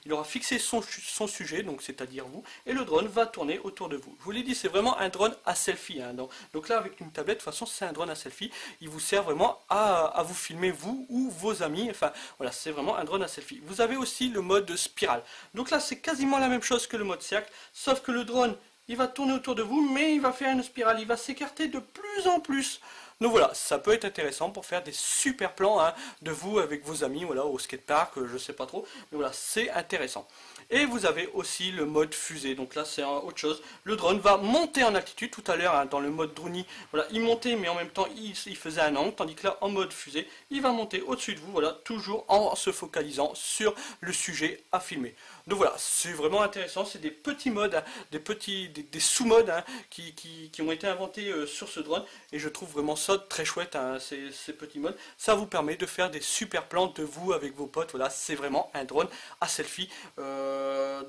il aura fixé son sujet, donc c'est-à-dire vous, et le drone va tourner autour de vous. Je vous l'ai dit, c'est vraiment un drone à selfie, hein. Donc là avec une tablette, de toute façon c'est un drone à selfie, il vous sert vraiment à vous filmer vous ou vos amis, enfin voilà, c'est vraiment un drone à selfie. Vous avez aussi le mode spirale, donc là c'est quasiment la même chose que le mode cercle, sauf que le drone il va tourner autour de vous, mais il va faire une spirale, il va s'écarter de plus en plus. Donc voilà, ça peut être intéressant pour faire des super plans, hein, de vous avec vos amis, voilà, au skatepark, je sais pas trop, mais voilà, c'est intéressant. Et vous avez aussi le mode fusée, donc là c'est autre chose. Le drone va monter en altitude, tout à l'heure, hein, dans le mode drone, voilà, il montait mais en même temps il faisait un angle, tandis que là en mode fusée, il va monter au-dessus de vous, voilà, toujours en se focalisant sur le sujet à filmer. Donc voilà, c'est vraiment intéressant, c'est des petits modes, hein, des sous-modes, hein, qui ont été inventés sur ce drone, et je trouve vraiment ça très chouette, hein, ces petits modes. Ça vous permet de faire des super plans de vous avec vos potes, voilà, c'est vraiment un drone à selfie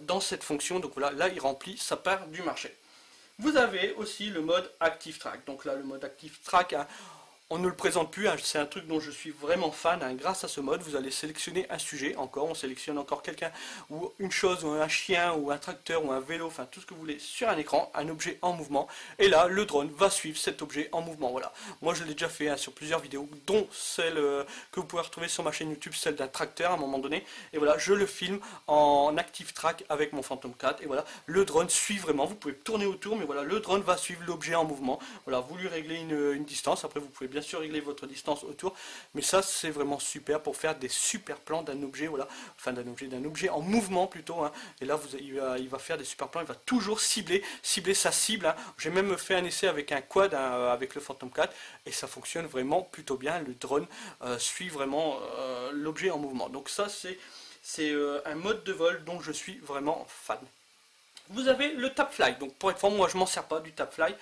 dans cette fonction, donc voilà, là il remplit sa part du marché. Vous avez aussi le mode Active Track, donc là le mode Active Track, hein, on ne le présente plus, hein, c'est un truc dont je suis vraiment fan, hein. Grâce à ce mode, vous allez sélectionner un sujet, on sélectionne encore quelqu'un, ou une chose, ou un chien, ou un tracteur, ou un vélo, enfin tout ce que vous voulez sur un écran, un objet en mouvement, et là le drone va suivre cet objet en mouvement, voilà. Moi je l'ai déjà fait, hein, sur plusieurs vidéos, dont celle que vous pouvez retrouver sur ma chaîne YouTube, celle d'un tracteur à un moment donné, et voilà, je le filme en Active Track avec mon Phantom 4, et voilà, le drone suit vraiment, vous pouvez tourner autour, mais voilà, le drone va suivre l'objet en mouvement, voilà, vous lui réglez une distance, après vous pouvez bien sûr régler votre distance autour, mais ça c'est vraiment super pour faire des super plans d'un objet, voilà, enfin d'un objet en mouvement plutôt, hein. Et là il va faire des super plans, il va toujours cibler sa cible, hein. J'ai même fait un essai avec un quad, hein, avec le Phantom 4, et ça fonctionne vraiment plutôt bien, le drone suit vraiment l'objet en mouvement, donc ça c'est un mode de vol dont je suis vraiment fan. Vous avez le tap fly, donc pour être franc, moi je m'en sers pas du tap fly,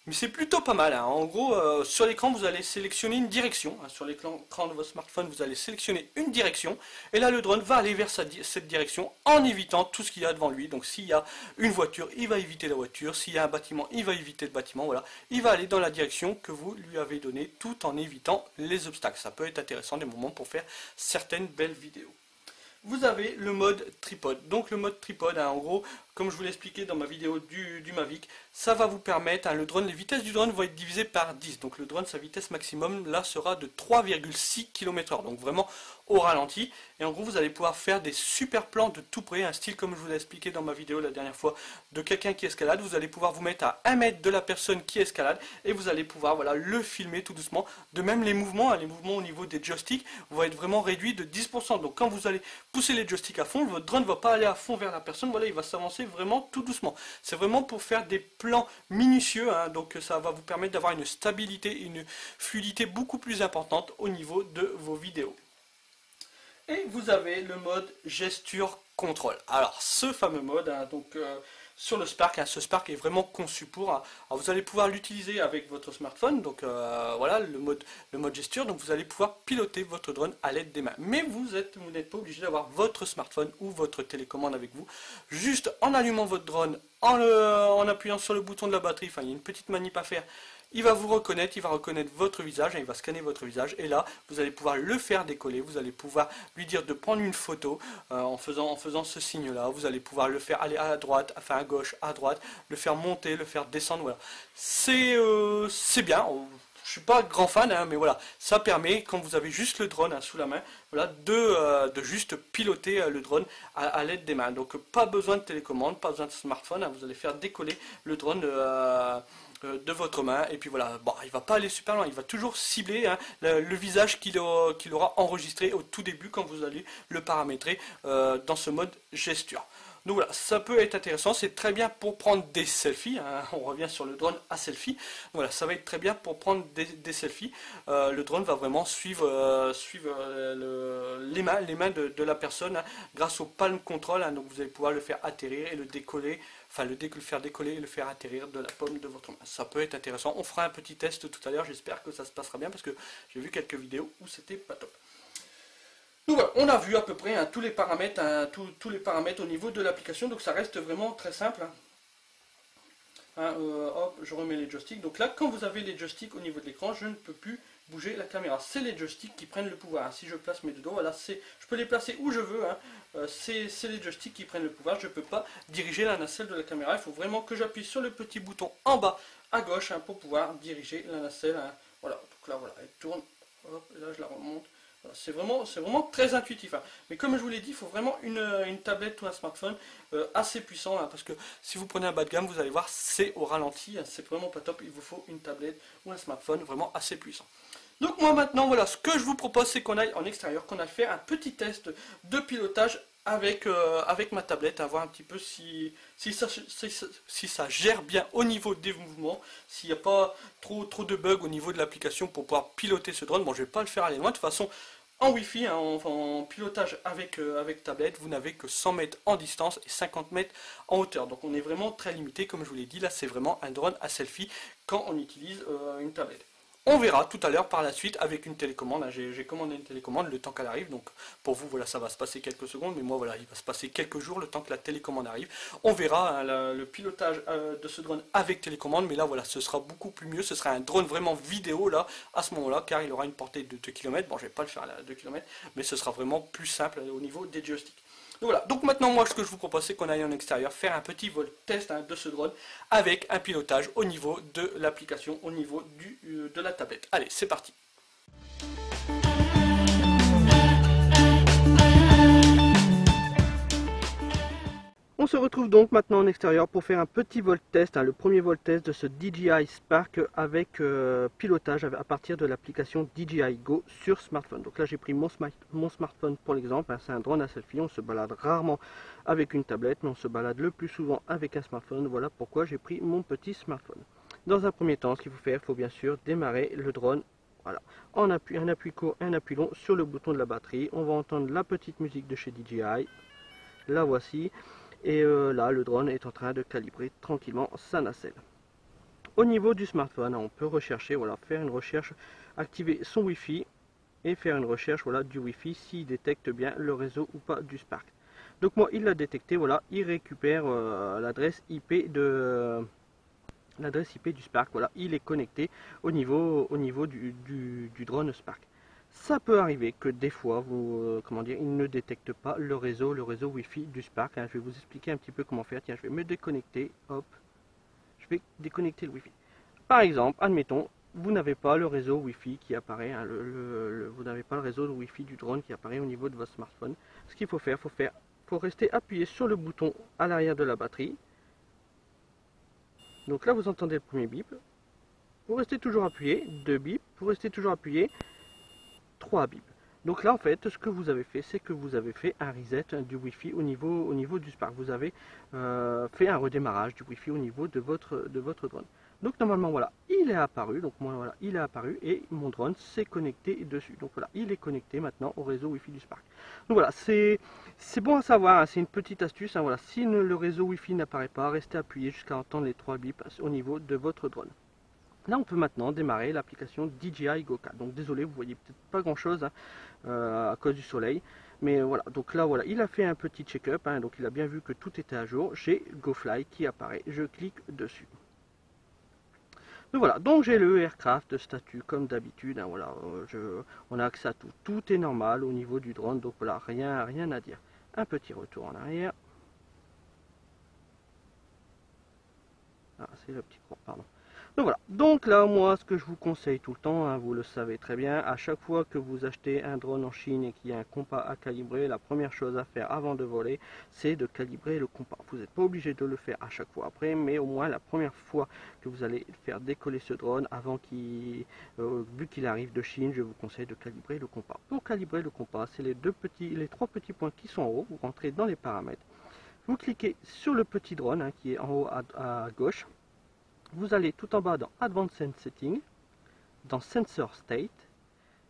mais c'est plutôt pas mal, hein. En gros, sur l'écran, vous allez sélectionner une direction, hein. Sur l'écran de votre smartphone, vous allez sélectionner une direction. Et là, le drone va aller vers cette direction en évitant tout ce qu'il y a devant lui. Donc s'il y a une voiture, il va éviter la voiture. S'il y a un bâtiment, il va éviter le bâtiment. Voilà. Il va aller dans la direction que vous lui avez donnée tout en évitant les obstacles. Ça peut être intéressant des moments pour faire certaines belles vidéos. Vous avez le mode tripode. Donc le mode tripode, hein, en gros, comme je vous l'ai expliqué dans ma vidéo du Mavic, ça va vous permettre, hein, le drone, les vitesses du drone vont être divisées par 10. Donc le drone, sa vitesse maximum, là, sera de 3,6 km/h. Donc vraiment au ralenti. Et en gros, vous allez pouvoir faire des super plans de tout près, un style comme je vous l'ai expliqué dans ma vidéo la dernière fois, de quelqu'un qui escalade. Vous allez pouvoir vous mettre à 1 mètre de la personne qui escalade et vous allez pouvoir, voilà, le filmer tout doucement. De même, les mouvements au niveau des joysticks vont être vraiment réduits de 10%. Donc quand vous allez pousser les joysticks à fond, votre drone ne va pas aller à fond vers la personne, voilà, il va s'avancer vraiment tout doucement. C'est vraiment pour faire des plans minutieux, hein, donc ça va vous permettre d'avoir une stabilité, une fluidité beaucoup plus importante au niveau de vos vidéos. Et vous avez le mode gesture contrôle. Alors ce fameux mode, hein, donc sur le Spark, hein, ce Spark est vraiment conçu pour. Alors vous allez pouvoir l'utiliser avec votre smartphone, donc voilà le mode gesture, donc vous allez pouvoir piloter votre drone à l'aide des mains. Mais vous n'êtes pas obligé d'avoir votre smartphone ou votre télécommande avec vous. Juste en allumant votre drone, en appuyant sur le bouton de la batterie, enfin il y a une petite manip à faire. Il va vous reconnaître, il va reconnaître votre visage, il va scanner votre visage et là vous allez pouvoir le faire décoller, vous allez pouvoir lui dire de prendre une photo en faisant ce signe là, vous allez pouvoir le faire aller à droite, enfin à gauche, à droite, le faire monter, le faire descendre, voilà. C'est bien, je suis pas grand fan, hein, mais voilà, ça permet quand vous avez juste le drone, hein, sous la main, voilà, de juste piloter le drone à l'aide des mains. Donc pas besoin de télécommande, pas besoin de smartphone, hein, vous allez faire décoller le drone de votre main. Et puis voilà, bon, il va pas aller super loin, il va toujours cibler hein, le visage qu'il aura enregistré au tout début quand vous allez le paramétrer dans ce mode gesture. Donc voilà, ça peut être intéressant, c'est très bien pour prendre des selfies, hein. On revient sur le drone à selfie. Voilà, ça va être très bien pour prendre des selfies. Le drone va vraiment suivre les mains de la personne hein, grâce au palm control, hein. Donc vous allez pouvoir le faire atterrir et le décoller, enfin le faire décoller et le faire atterrir de la paume de votre main. Ça peut être intéressant, on fera un petit test tout à l'heure, j'espère que ça se passera bien parce que j'ai vu quelques vidéos où c'était pas top. Donc voilà, on a vu à peu près hein, tous les paramètres, hein, tous les paramètres au niveau de l'application, donc ça reste vraiment très simple. Hein. Hop, je remets les joysticks. Donc là, quand vous avez les joysticks au niveau de l'écran, je ne peux plus bouger la caméra. C'est les joysticks qui prennent le pouvoir. Hein. Si je place mes deux doigts, voilà, je peux les placer où je veux. Hein. C'est les joysticks qui prennent le pouvoir. Je ne peux pas diriger la nacelle de la caméra. Il faut vraiment que j'appuie sur le petit bouton en bas à gauche hein, pour pouvoir diriger la nacelle. Hein. Voilà, donc là, voilà, elle tourne. Hop, et là, je la remonte. C'est vraiment très intuitif. Hein. Mais comme je vous l'ai dit, il faut vraiment une tablette ou un smartphone assez puissant. Hein, parce que si vous prenez un bas de gamme, vous allez voir, c'est au ralenti. Hein, c'est vraiment pas top. Il vous faut une tablette ou un smartphone vraiment assez puissant. Donc moi maintenant, voilà, ce que je vous propose, c'est qu'on aille en extérieur, qu'on aille faire un petit test de pilotage avec ma tablette, à voir un petit peu si ça gère bien au niveau des mouvements, s'il n'y a pas trop de bugs au niveau de l'application pour pouvoir piloter ce drone. Bon, je ne vais pas le faire aller loin, de toute façon, en Wi-Fi, hein, en pilotage avec tablette, vous n'avez que 100 mètres en distance et 50 mètres en hauteur. Donc on est vraiment très limité, comme je vous l'ai dit, là c'est vraiment un drone à selfie quand on utilise une tablette. On verra tout à l'heure par la suite avec une télécommande. J'ai commandé une télécommande le temps qu'elle arrive. Donc pour vous, voilà, ça va se passer quelques secondes. Mais moi, voilà, il va se passer quelques jours le temps que la télécommande arrive. On verra hein, le pilotage de ce drone avec télécommande. Mais là, voilà, ce sera beaucoup plus mieux. Ce sera un drone vraiment vidéo là, à ce moment-là, car il aura une portée de 2 km. Bon, je ne vais pas le faire à 2 km, mais ce sera vraiment plus simple au niveau des joysticks. Donc voilà, donc maintenant moi ce que je vous propose c'est qu'on aille en extérieur faire un petit vol test hein, de ce drone avec un pilotage au niveau de l'application, au niveau de la tablette. Allez, c'est parti. On se retrouve donc maintenant en extérieur pour faire un petit vol test, hein, le premier vol test de ce DJI Spark avec pilotage à partir de l'application DJI Go sur smartphone. Donc là j'ai pris mon smartphone pour l'exemple, hein, c'est un drone à selfie, on se balade rarement avec une tablette mais on se balade le plus souvent avec un smartphone, voilà pourquoi j'ai pris mon petit smartphone. Dans un premier temps, ce qu'il faut faire, il faut bien sûr démarrer le drone. Voilà, un appui court et un appui long sur le bouton de la batterie. On va entendre la petite musique de chez DJI, la voici. Et là, le drone est en train de calibrer tranquillement sa nacelle. Au niveau du smartphone, on peut rechercher, voilà, faire une recherche, activer son Wi-Fi et faire une recherche voilà, du Wi-Fi s'il détecte bien le réseau ou pas du Spark. Donc moi, il l'a détecté, voilà, il récupère l'adresse IP du Spark, voilà, il est connecté au niveau du drone Spark. Ça peut arriver que des fois, il ne détecte pas le réseau Wi-Fi du Spark. Hein. Je vais vous expliquer un petit peu comment faire. Tiens, je vais me déconnecter. Hop, je vais déconnecter le Wi-Fi. Par exemple, admettons, vous n'avez pas le réseau Wi-Fi qui apparaît. Hein, vous n'avez pas le réseau Wi-Fi du drone qui apparaît au niveau de votre smartphone. Ce qu'il faut faire, faut rester appuyé sur le bouton à l'arrière de la batterie. Donc là, vous entendez le premier bip. Vous restez toujours appuyé. 2 bips. Vous restez toujours appuyé. 3 bips. Donc là en fait ce que vous avez fait c'est que vous avez fait un reset du Wi-Fi au niveau du Spark. Vous avez fait un redémarrage du Wi-Fi au niveau de votre drone. Donc normalement voilà, il est apparu, donc moi voilà, il est apparu et mon drone s'est connecté dessus. Donc voilà, il est connecté maintenant au réseau Wi-Fi du Spark. Donc voilà, c'est bon à savoir, hein, c'est une petite astuce, hein, voilà, si le réseau Wi-Fi n'apparaît pas, restez appuyé jusqu'à entendre les 3 bips au niveau de votre drone. Là, on peut maintenant démarrer l'application DJI Go 4. Donc désolé, vous voyez peut-être pas grand-chose hein, à cause du soleil. Mais voilà, donc là, voilà, il a fait un petit check-up. Hein, donc il a bien vu que tout était à jour. J'ai GoFly qui apparaît. Je clique dessus. Donc voilà, donc j'ai le aircraft statut comme d'habitude. Hein, voilà, on a accès à tout. Tout est normal au niveau du drone. Donc voilà, rien à dire. Un petit retour en arrière. Ah, c'est le petit cours, pardon. Donc voilà, donc là moi ce que je vous conseille tout le temps, hein, vous le savez très bien, à chaque fois que vous achetez un drone en Chine et qu'il y a un compas à calibrer, la première chose à faire avant de voler, c'est de calibrer le compas. Vous n'êtes pas obligé de le faire à chaque fois après, mais au moins la première fois que vous allez faire décoller ce drone, avant qu'il, vu qu'il arrive de Chine, je vous conseille de calibrer le compas. Pour calibrer le compas, c'est les trois petits points qui sont en haut, vous rentrez dans les paramètres, vous cliquez sur le petit drone hein, qui est en haut à gauche. Vous allez tout en bas dans Advanced Settings, dans Sensor State,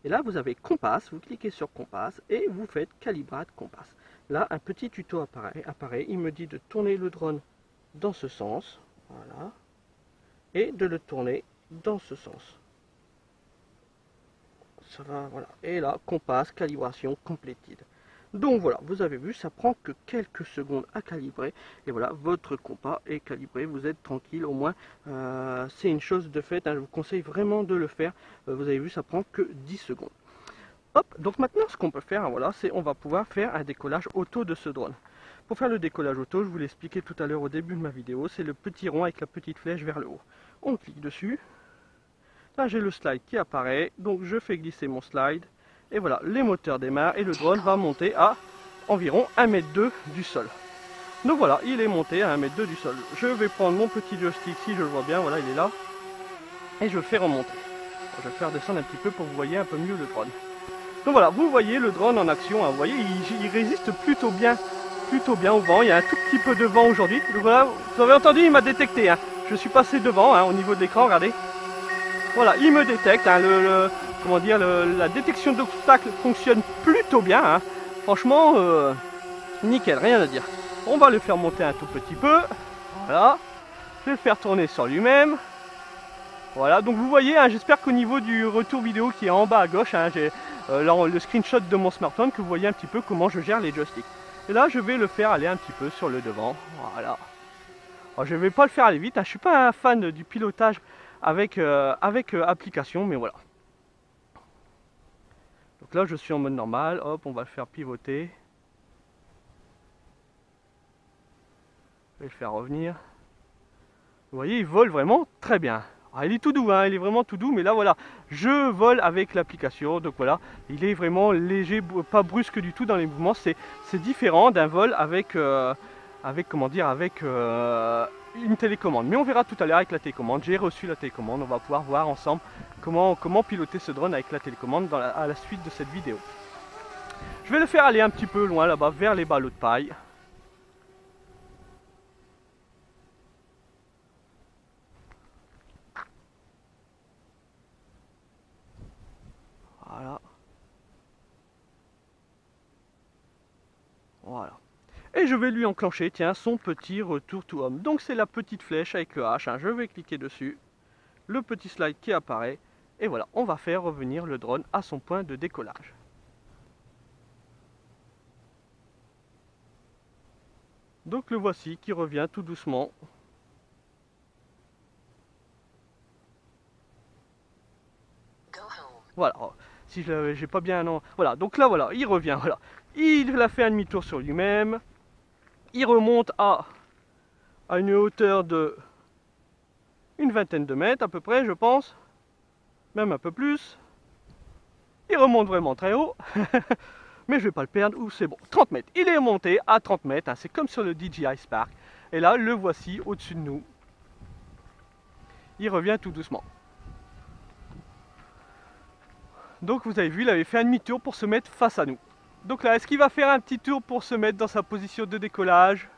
et là vous avez Compass, vous cliquez sur Compass et vous faites Calibrate Compass. Là un petit tuto apparaît, il me dit de tourner le drone dans ce sens, voilà, et de le tourner dans ce sens. Ça va, voilà, et là Compass, calibration completed. Donc voilà, vous avez vu, ça prend que quelques secondes à calibrer. Et voilà, votre compas est calibré, vous êtes tranquille, au moins c'est une chose de fait, hein, je vous conseille vraiment de le faire. Vous avez vu, ça prend que 10 secondes. Hop, donc maintenant ce qu'on peut faire, hein, voilà, c'est on va pouvoir faire un décollage auto de ce drone. Pour faire le décollage auto, je vous l'ai expliqué tout à l'heure au début de ma vidéo, c'est le petit rond avec la petite flèche vers le haut. On clique dessus, là j'ai le slide qui apparaît, donc je fais glisser mon slide. Et voilà, les moteurs démarrent et le drone va monter à environ 1,2 m du sol. Donc voilà, il est monté à 1,2 m du sol. Je vais prendre mon petit joystick, si je le vois bien, voilà, il est là. Et je le fais remonter. Je vais le faire descendre un petit peu pour que vous voyez un peu mieux le drone. Donc voilà, vous voyez le drone en action. Hein, vous voyez, il résiste plutôt bien au vent. Il y a un tout petit peu de vent aujourd'hui. Donc voilà, vous avez entendu, il m'a détecté. Hein. Je suis passé devant hein, au niveau de l'écran, regardez. Voilà, il me détecte. Hein, comment dire, la détection d'obstacles fonctionne plutôt bien. Hein. Franchement, nickel, rien à dire. On va le faire monter un tout petit peu. Voilà. Je vais le faire tourner sur lui-même. Voilà, donc vous voyez, hein, j'espère qu'au niveau du retour vidéo qui est en bas à gauche, hein, j'ai le screenshot de mon smartphone, que vous voyez un petit peu comment je gère les joysticks. Et là, je vais le faire aller un petit peu sur le devant. Voilà. Alors, je ne vais pas le faire aller vite. Hein, je ne suis pas un fan du pilotage avec application, mais voilà. Donc là, je suis en mode normal. Hop, on va le faire pivoter. Je vais le faire revenir. Vous voyez, il vole vraiment très bien. Alors, il est tout doux, hein, il est vraiment tout doux, mais là voilà, je vole avec l'application, donc voilà, il est vraiment léger, pas brusque du tout dans les mouvements, c'est différent d'un vol avec, comment dire, avec une télécommande. Mais on verra tout à l'heure avec la télécommande, j'ai reçu la télécommande, on va pouvoir voir ensemble comment piloter ce drone avec la télécommande à la suite de cette vidéo. Je vais le faire aller un petit peu loin là-bas, vers les ballots de paille. Voilà. Voilà. Et je vais lui enclencher, tiens, son petit retour to home. Donc c'est la petite flèche avec le H, hein. Je vais cliquer dessus, le petit slide qui apparaît, et voilà, on va faire revenir le drone à son point de décollage. Donc le voici qui revient tout doucement. Voilà, si j'ai pas bien non. Voilà, donc là voilà, il revient, voilà. Il a fait un demi-tour sur lui-même. Il remonte à une hauteur de une vingtaine de mètres à peu près, je pense. Même un peu plus. Il remonte vraiment très haut. Mais je vais pas le perdre, ou c'est bon. 30 mètres. Il est monté à 30 mètres, hein. C'est comme sur le DJI Spark. Et là, le voici au-dessus de nous. Il revient tout doucement. Donc vous avez vu, il avait fait un demi-tour pour se mettre face à nous. Donc là, est-ce qu'il va faire un petit tour pour se mettre dans sa position de décollage?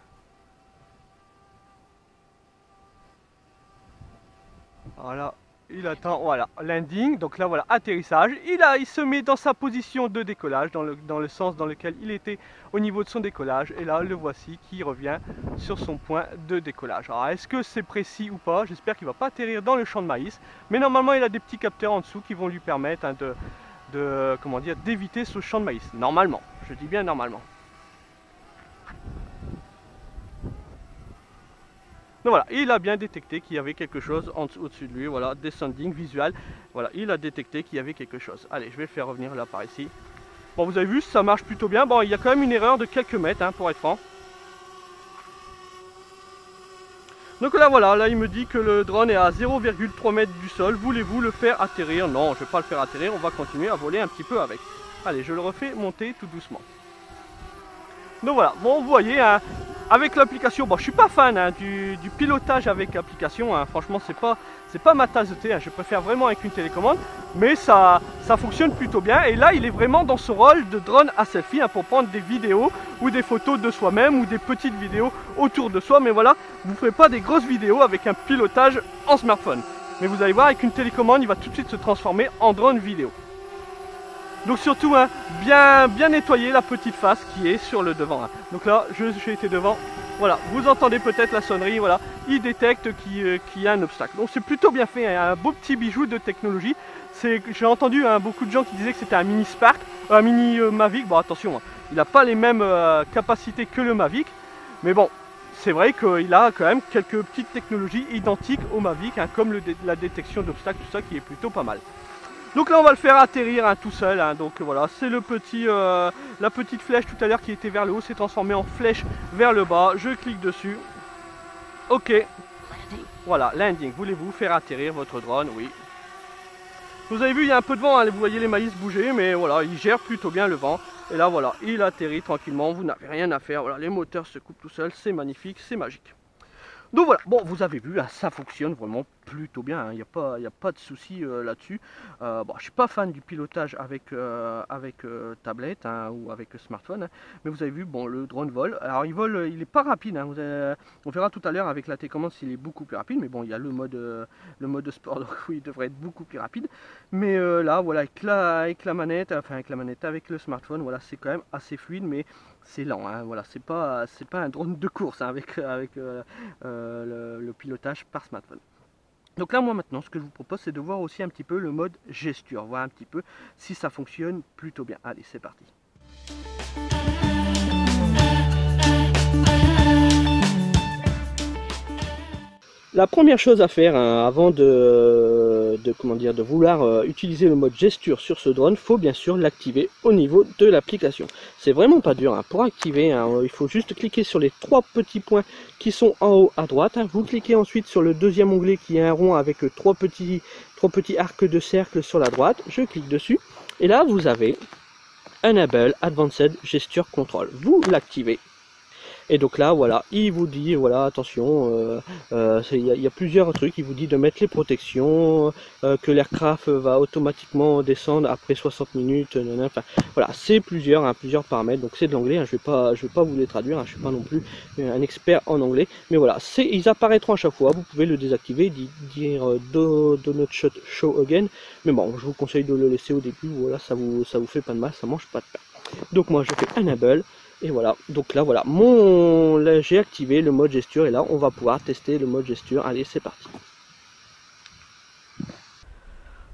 Voilà, il attend, voilà, landing, donc là voilà, atterrissage. Il se met dans sa position de décollage, dans le sens dans lequel il était au niveau de son décollage. Et là, le voici qui revient sur son point de décollage. Alors, est-ce que c'est précis ou pas? J'espère qu'il ne va pas atterrir dans le champ de maïs. Mais normalement, il a des petits capteurs en dessous qui vont lui permettre hein, comment dire, d'éviter ce champ de maïs. Normalement, je dis bien normalement. Donc voilà, il a bien détecté qu'il y avait quelque chose au-dessus de lui, voilà, descending visual, voilà, il a détecté qu'il y avait quelque chose. Allez, je vais le faire revenir là par ici. Bon, vous avez vu, ça marche plutôt bien. Bon, il y a quand même une erreur de quelques mètres, hein, pour être franc. Donc là voilà, là il me dit que le drone est à 0,3 m du sol. Voulez-vous le faire atterrir? Non, je ne vais pas le faire atterrir, on va continuer à voler un petit peu avec. Allez, je le refais monter tout doucement. Donc voilà, bon vous voyez, hein, avec l'application, bon je suis pas fan hein, du pilotage avec l'application, hein, franchement c'est pas ma tasse de thé, hein, je préfère vraiment avec une télécommande, mais ça fonctionne plutôt bien. Et là il est vraiment dans ce rôle de drone à selfie, hein, pour prendre des vidéos ou des photos de soi-même ou des petites vidéos autour de soi, mais voilà, vous ne ferez pas des grosses vidéos avec un pilotage en smartphone. Mais vous allez voir, avec une télécommande il va tout de suite se transformer en drone vidéo. Donc surtout hein, bien nettoyer la petite face qui est sur le devant. Hein. Donc là j'ai été devant, voilà, vous entendez peut-être la sonnerie, voilà, il détecte qu'il y a un obstacle. Donc c'est plutôt bien fait, hein, un beau petit bijou de technologie. J'ai entendu hein, beaucoup de gens qui disaient que c'était un mini Spark, un mini Mavic. Bon attention, hein, il n'a pas les mêmes capacités que le Mavic, mais bon, c'est vrai qu'il a quand même quelques petites technologies identiques au Mavic, hein, comme la détection d'obstacles, tout ça qui est plutôt pas mal. Donc là on va le faire atterrir hein, tout seul, hein. Donc voilà, c'est la petite flèche tout à l'heure qui était vers le haut, s'est transformée en flèche vers le bas, je clique dessus, ok, voilà, landing, voulez-vous faire atterrir votre drone? Oui. Vous avez vu, il y a un peu de vent, hein, vous voyez les maïs bouger, mais voilà, il gère plutôt bien le vent, et là voilà, il atterrit tranquillement, vous n'avez rien à faire, voilà, les moteurs se coupent tout seuls, c'est magnifique, c'est magique. Donc voilà, bon vous avez vu, hein, ça fonctionne vraiment plutôt bien, il n'y a pas de souci là-dessus. Bon, je ne suis pas fan du pilotage avec tablette hein, ou avec smartphone, hein, mais vous avez vu, bon le drone vole. Alors il vole, il n'est pas rapide, hein, on verra tout à l'heure avec la télécommande s'il est beaucoup plus rapide, mais bon il y a le mode sport, donc oui il devrait être beaucoup plus rapide. Mais là voilà, avec la manette, avec le smartphone, voilà c'est quand même assez fluide, mais c'est lent, hein, voilà, c'est pas un drone de course hein, avec le pilotage par smartphone. Donc là moi maintenant ce que je vous propose c'est de voir aussi un petit peu le mode gesture, voir un petit peu si ça fonctionne plutôt bien. Allez c'est parti. La première chose à faire hein, avant de vouloir utiliser le mode gesture sur ce drone, faut bien sûr l'activer au niveau de l'application. C'est vraiment pas dur, hein. Pour activer, hein, il faut juste cliquer sur les 3 petits points qui sont en haut à droite. Hein. Vous cliquez ensuite sur le deuxième onglet qui est un rond avec 3 petits arcs de cercle sur la droite. Je clique dessus et là vous avez Enable Advanced Gesture Control. Vous l'activez. Et donc là, voilà, il vous dit, voilà, attention, il y a plusieurs trucs. Il vous dit de mettre les protections, que l'aircraft va automatiquement descendre après 60 minutes. Enfin, voilà, c'est plusieurs paramètres. Donc c'est de l'anglais. Hein, je vais pas vous les traduire. Hein, je suis pas non plus un expert en anglais. Mais voilà, ils apparaîtront à chaque fois. Vous pouvez le désactiver, dire do not show again. Mais bon, je vous conseille de le laisser au début. Voilà, ça vous fait pas de mal, ça mange pas de pain. Donc moi, je fais enable. Et voilà, donc là voilà, là, j'ai activé le mode gesture et là on va pouvoir tester le mode gesture. Allez c'est parti.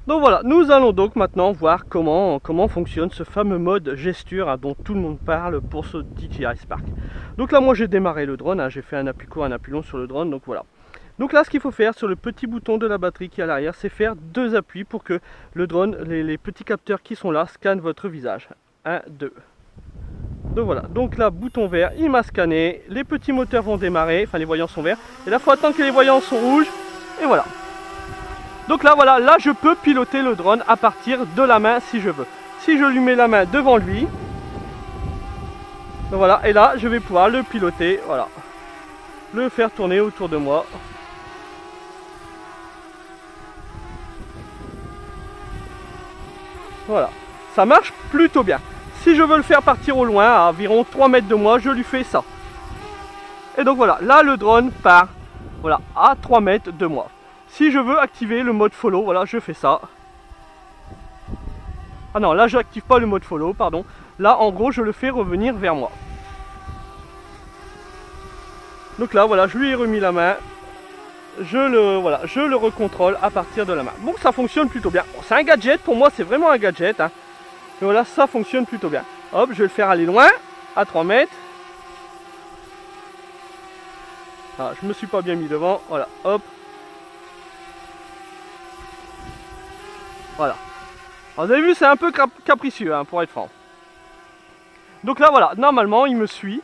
Donc voilà, nous allons donc maintenant voir comment fonctionne ce fameux mode gesture hein, dont tout le monde parle pour ce DJI Spark. Donc là moi j'ai démarré le drone, hein, j'ai fait un appui court, un appui long sur le drone, donc voilà. Donc là ce qu'il faut faire sur le petit bouton de la batterie qui est à l'arrière, c'est faire 2 appuis pour que le drone, les petits capteurs qui sont là, scannent votre visage. 1, 2. Donc voilà, donc là bouton vert, il m'a scanné, les petits moteurs vont démarrer, enfin les voyants sont verts, et là il faut attendre que les voyants sont rouges, et voilà. Donc là voilà, là je peux piloter le drone à partir de la main si je veux. Si je lui mets la main devant lui, donc voilà, et là je vais pouvoir le piloter, voilà, le faire tourner autour de moi. Voilà, ça marche plutôt bien. Si je veux le faire partir au loin, à environ 3 mètres de moi, je lui fais ça. Et donc voilà, là le drone part voilà, à 3 mètres de moi. Si je veux activer le mode follow, voilà, je fais ça. Ah non, là je n'active pas le mode follow, pardon. Là en gros, je le fais revenir vers moi. Donc là, voilà, je lui ai remis la main. Je le recontrôle à partir de la main. Bon, ça fonctionne plutôt bien. Bon, c'est un gadget, pour moi c'est vraiment un gadget. Hein. Et voilà, ça fonctionne plutôt bien. Hop, je vais le faire aller loin, à 3 mètres. Ah, je me suis pas bien mis devant, voilà, hop. Voilà. Alors, vous avez vu, c'est un peu capricieux, hein, pour être franc. Donc là, voilà, normalement, il me suit.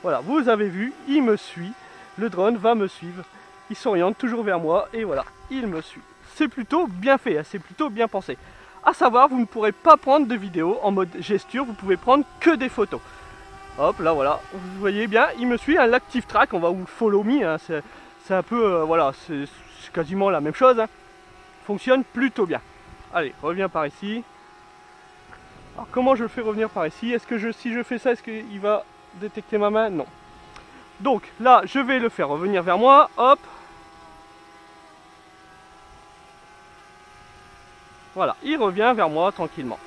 Voilà, vous avez vu, il me suit. le drone va me suivre. Il s'oriente toujours vers moi et voilà, il me suit. C'est plutôt bien fait, hein, c'est plutôt bien pensé. À savoir, vous ne pourrez pas prendre de vidéo en mode gesture, vous pouvez prendre que des photos. Hop, là voilà, vous voyez bien, il me suit, un l'active track, on va ou follow me, hein, c'est un peu, voilà, c'est quasiment la même chose. Hein. Fonctionne plutôt bien. Allez, reviens par ici. Alors comment je le fais revenir par ici? Est-ce que si je fais ça, est-ce qu'il va détecter ma main? Non. Donc là, je vais le faire revenir vers moi, hop. Voilà, il revient vers moi tranquillement.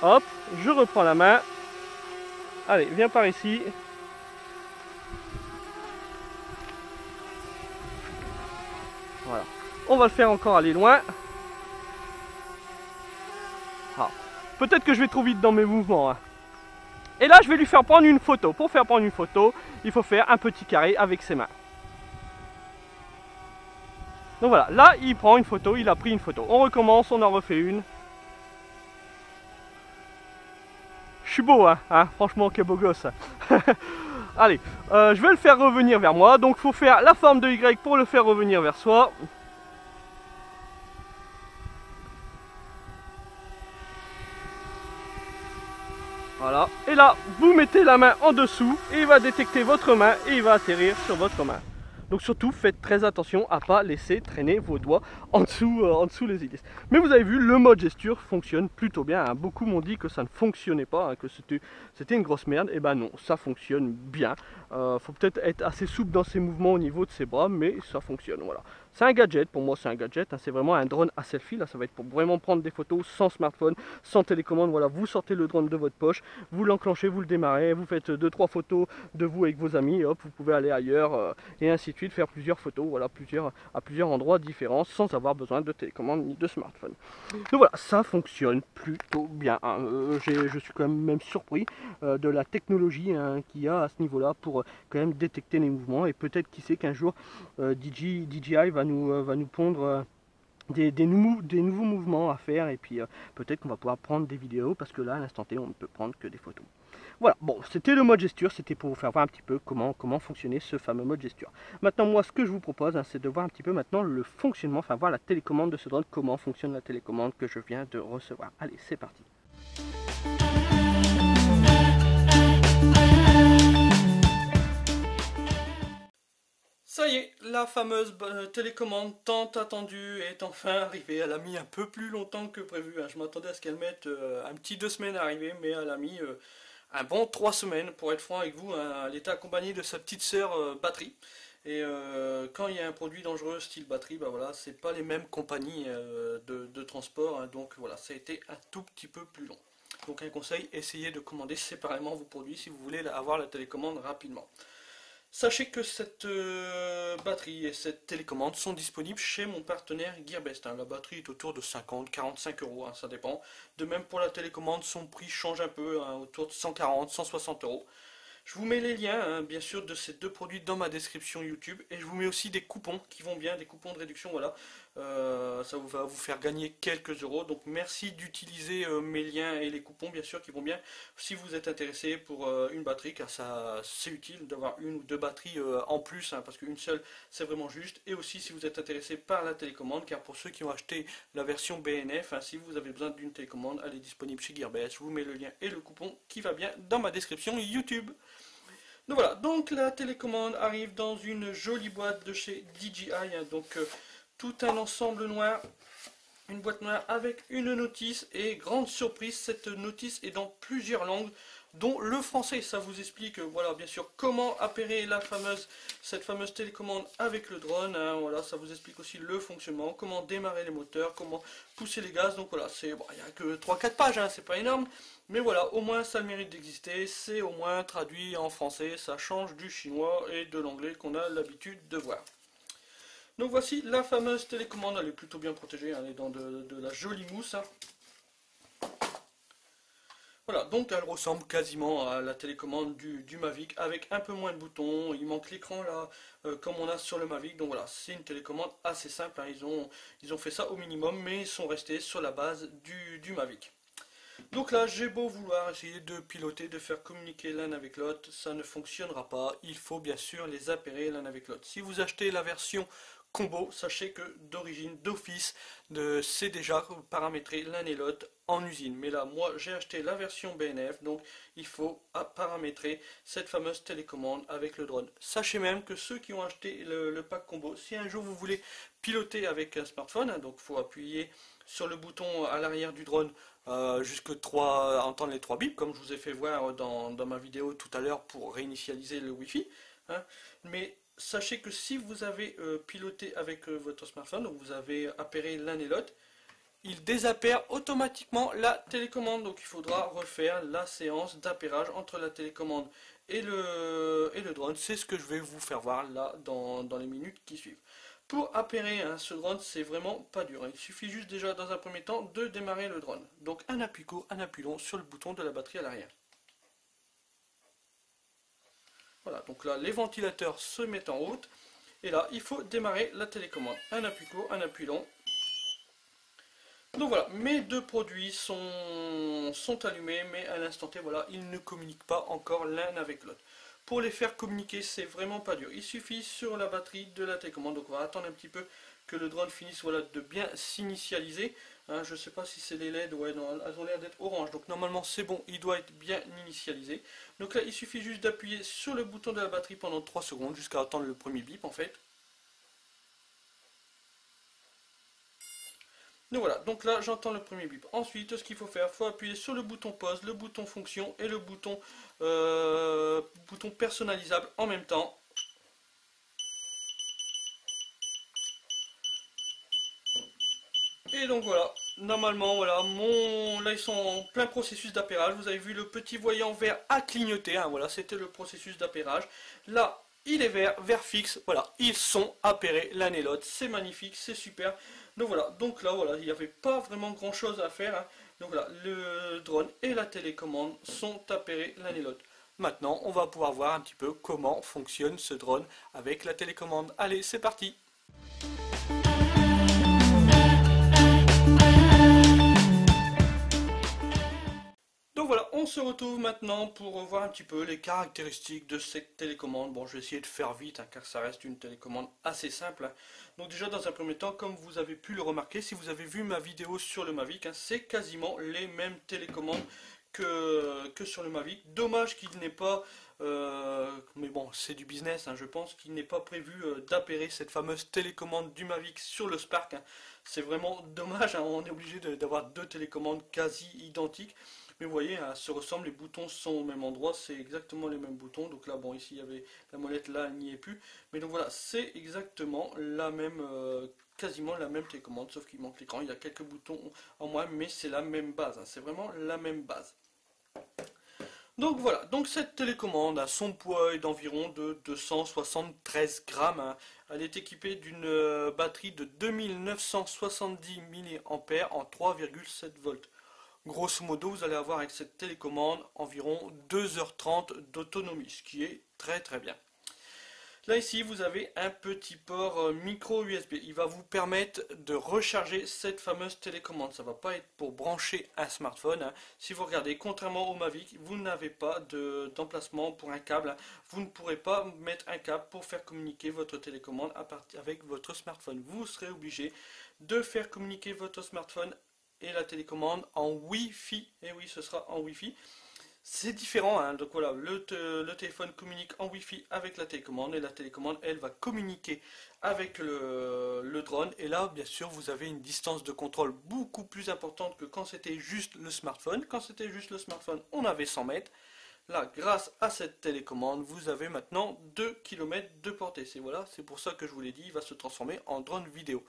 Hop, je reprends la main. Allez, viens par ici. Voilà. On va le faire encore aller loin. Ah. Peut-être que je vais trop vite dans mes mouvements. Hein. Et là, je vais lui faire prendre une photo. Pour faire prendre une photo, il faut faire un petit carré avec ses mains. Donc voilà, là, il prend une photo, il a pris une photo. On recommence, on en refait une. Je suis beau, hein, franchement, quel beau gosse. Allez, je vais le faire revenir vers moi. Donc, il faut faire la forme de Y pour le faire revenir vers soi. Voilà. Et là, vous mettez la main en dessous et il va détecter votre main et il va atterrir sur votre main. Donc surtout, faites très attention à ne pas laisser traîner vos doigts en dessous les hélices. Mais vous avez vu, le mode gesture fonctionne plutôt bien. Hein. Beaucoup m'ont dit que ça ne fonctionnait pas, hein, que c'était une grosse merde. Et ben non, ça fonctionne bien. Faut peut-être être assez souple dans ses mouvements au niveau de ses bras, mais ça fonctionne. Voilà. C'est un gadget, pour moi c'est un gadget, hein, c'est vraiment un drone à selfie, là ça va être pour vraiment prendre des photos sans smartphone, sans télécommande, voilà, vous sortez le drone de votre poche, vous l'enclenchez, vous le démarrez, vous faites 2-3 photos de vous avec vos amis, et hop, vous pouvez aller ailleurs, et ainsi de suite, faire plusieurs photos, voilà, à plusieurs endroits différents, sans avoir besoin de télécommande ni de smartphone. Donc voilà, ça fonctionne plutôt bien, hein. Je suis quand même surpris de la technologie hein, qu'il y a à ce niveau-là pour quand même détecter les mouvements, et peut-être qui sait qu'un jour DJI va nous pondre des nouveaux mouvements à faire et puis peut-être qu'on va pouvoir prendre des vidéos parce que là à l'instant T on ne peut prendre que des photos. Voilà, bon c'était le mode gesture, c'était pour vous faire voir un petit peu comment fonctionnait ce fameux mode gesture. Maintenant moi ce que je vous propose hein, c'est de voir un petit peu maintenant le fonctionnement, enfin voir la télécommande de ce drone, comment fonctionne la télécommande que je viens de recevoir. Allez c'est parti. Ça y est, la fameuse télécommande tant attendue est enfin arrivée. Elle a mis un peu plus longtemps que prévu. Hein. Je m'attendais à ce qu'elle mette un petit 2 semaines à arriver, mais elle a mis un bon 3 semaines, pour être franc avec vous. Hein. Elle était accompagnée de sa petite sœur batterie. Et quand il y a un produit dangereux style batterie, bah voilà, c'est pas les mêmes compagnies de transport. Hein. Donc voilà, ça a été un tout petit peu plus long. Donc un conseil, essayez de commander séparément vos produits si vous voulez avoir la télécommande rapidement. Sachez que cette batterie et cette télécommande sont disponibles chez mon partenaire Gearbest. Hein. La batterie est autour de 50-45 euros, hein, ça dépend. De même pour la télécommande, son prix change un peu, hein, autour de 140-160 euros. Je vous mets les liens, hein, bien sûr, de ces deux produits dans ma description YouTube. Et je vous mets aussi des coupons qui vont bien, des coupons de réduction, voilà. Ça va vous faire gagner quelques euros. Donc merci d'utiliser mes liens et les coupons, bien sûr, qui vont bien. Si vous êtes intéressé pour une batterie, car ça c'est utile d'avoir une ou deux batteries en plus, hein, parce qu'une seule, c'est vraiment juste. Et aussi si vous êtes intéressé par la télécommande, car pour ceux qui ont acheté la version BNF, hein, si vous avez besoin d'une télécommande, elle est disponible chez Gearbest. Je vous mets le lien et le coupon qui va bien dans ma description YouTube. Donc voilà, donc la télécommande arrive dans une jolie boîte de chez DJI, hein, donc tout un ensemble noir, une boîte noire avec une notice et grande surprise, cette notice est dans plusieurs langues, dont le français. Ça vous explique, voilà, bien sûr, comment appairer cette fameuse télécommande avec le drone, hein, voilà, ça vous explique aussi le fonctionnement, comment démarrer les moteurs, comment pousser les gaz, donc voilà, c'est, bon, il n'y a que 3-4 pages, hein, c'est pas énorme, mais voilà, au moins ça a le mérite d'exister, c'est au moins traduit en français, ça change du chinois et de l'anglais qu'on a l'habitude de voir. Donc voici la fameuse télécommande, elle est plutôt bien protégée, elle est dans de la jolie mousse. Hein. Voilà, donc elle ressemble quasiment à la télécommande du Mavic avec un peu moins de boutons, il manque l'écran là comme on a sur le Mavic, donc voilà, c'est une télécommande assez simple, hein. Ils ont fait ça au minimum mais ils sont restés sur la base du Mavic. Donc là, j'ai beau vouloir essayer de piloter, de faire communiquer l'un avec l'autre, ça ne fonctionnera pas. Il faut bien sûr les appairer l'un avec l'autre. Si vous achetez la version combo, sachez que d'origine, d'office, c'est déjà paramétré l'un et l'autre en usine. Mais là, moi, j'ai acheté la version BNF, donc il faut paramétrer cette fameuse télécommande avec le drone. Sachez même que ceux qui ont acheté le pack combo, si un jour vous voulez piloter avec un smartphone, hein, donc il faut appuyer sur le bouton à l'arrière du drone jusque entendre les 3 bips, comme je vous ai fait voir dans ma vidéo tout à l'heure pour réinitialiser le Wi-Fi. Hein. Mais sachez que si vous avez piloté avec votre smartphone, donc vous avez appairé l'un et l'autre, il désappaire automatiquement la télécommande. Donc il faudra refaire la séance d'appairage entre la télécommande et le drone. C'est ce que je vais vous faire voir là dans les minutes qui suivent. Pour appairer ce drone, c'est vraiment pas dur. Il suffit juste déjà dans un premier temps de démarrer le drone. Donc un appui court, un appui long sur le bouton de la batterie à l'arrière. Voilà, donc là les ventilateurs se mettent en route. Et là, il faut démarrer la télécommande. Un appui court, un appui long. Donc voilà, mes deux produits sont allumés, mais à l'instant T, voilà, ils ne communiquent pas encore l'un avec l'autre. Pour les faire communiquer, c'est vraiment pas dur. Il suffit sur la batterie de la télécommande. Donc on va attendre un petit peu que le drone finisse voilà, de bien s'initialiser. Hein, je ne sais pas si c'est les LED, ouais, non, elles ont l'air d'être orange. Donc normalement c'est bon, il doit être bien initialisé. Donc là, il suffit juste d'appuyer sur le bouton de la batterie pendant 3 secondes jusqu'à attendre le premier bip en fait. Donc voilà, donc là j'entends le premier bip. Ensuite, ce qu'il faut faire, il faut appuyer sur le bouton pause, le bouton fonction et le bouton personnalisable en même temps. Et donc voilà, normalement, voilà, là ils sont en plein processus d'appairage. Vous avez vu le petit voyant vert a clignoté, hein, voilà, c'était le processus d'appairage. Là, il est vert, vert fixe, voilà, ils sont appairés l'un et l'autre, c'est magnifique, c'est super. Donc voilà, donc là, voilà, il n'y avait pas vraiment grand chose à faire. Hein. Donc voilà, le drone et la télécommande sont appairés l'un et l'autre. Maintenant, on va pouvoir voir un petit peu comment fonctionne ce drone avec la télécommande. Allez, c'est parti! Donc voilà, on se retrouve maintenant pour voir un petit peu les caractéristiques de cette télécommande. Bon, je vais essayer de faire vite, hein, car ça reste une télécommande assez simple. Hein. Donc déjà, dans un premier temps, comme vous avez pu le remarquer, si vous avez vu ma vidéo sur le Mavic, hein, c'est quasiment les mêmes télécommandes que sur le Mavic. Dommage qu'il n'ait pas, mais bon, c'est du business, hein, je pense, qu'il n'ait pas prévu d'appairer cette fameuse télécommande du Mavic sur le Spark. Hein. C'est vraiment dommage, hein, on est obligé d'avoir deux télécommandes quasi identiques. Mais vous voyez, elles se ressemblent, les boutons sont au même endroit, c'est exactement les mêmes boutons. Donc là, bon, ici, il y avait la molette, là, elle n'y est plus. Mais donc voilà, c'est exactement la même, quasiment la même télécommande, sauf qu'il manque l'écran. Il y a quelques boutons en moins, mais c'est la même base. Hein, c'est vraiment la même base. Donc voilà, donc cette télécommande a son poids est d'environ de 273 grammes. Hein. Elle est équipée d'une batterie de 2970 mAh en 3,7 volts. Grosso modo, vous allez avoir avec cette télécommande environ 2h30 d'autonomie, ce qui est très très bien. Là ici, vous avez un petit port micro USB. Il va vous permettre de recharger cette fameuse télécommande. Ça ne va pas être pour brancher un smartphone. Hein. Si vous regardez, contrairement au Mavic, vous n'avez pas d'emplacement pour un câble. Hein. Vous ne pourrez pas mettre un câble pour faire communiquer votre télécommande avec votre smartphone. Vous serez obligé de faire communiquer votre smartphone et la télécommande en Wi-Fi. Et oui, ce sera en Wi-Fi. C'est différent, hein. Donc voilà, le téléphone communique en Wi-Fi avec la télécommande et la télécommande, elle, va communiquer avec le drone. Et là, bien sûr, vous avez une distance de contrôle beaucoup plus importante que quand c'était juste le smartphone. Quand c'était juste le smartphone, on avait 100 mètres. Là, grâce à cette télécommande, vous avez maintenant 2 km de portée. C'est pour ça que je vous l'ai dit, il va se transformer en drone vidéo.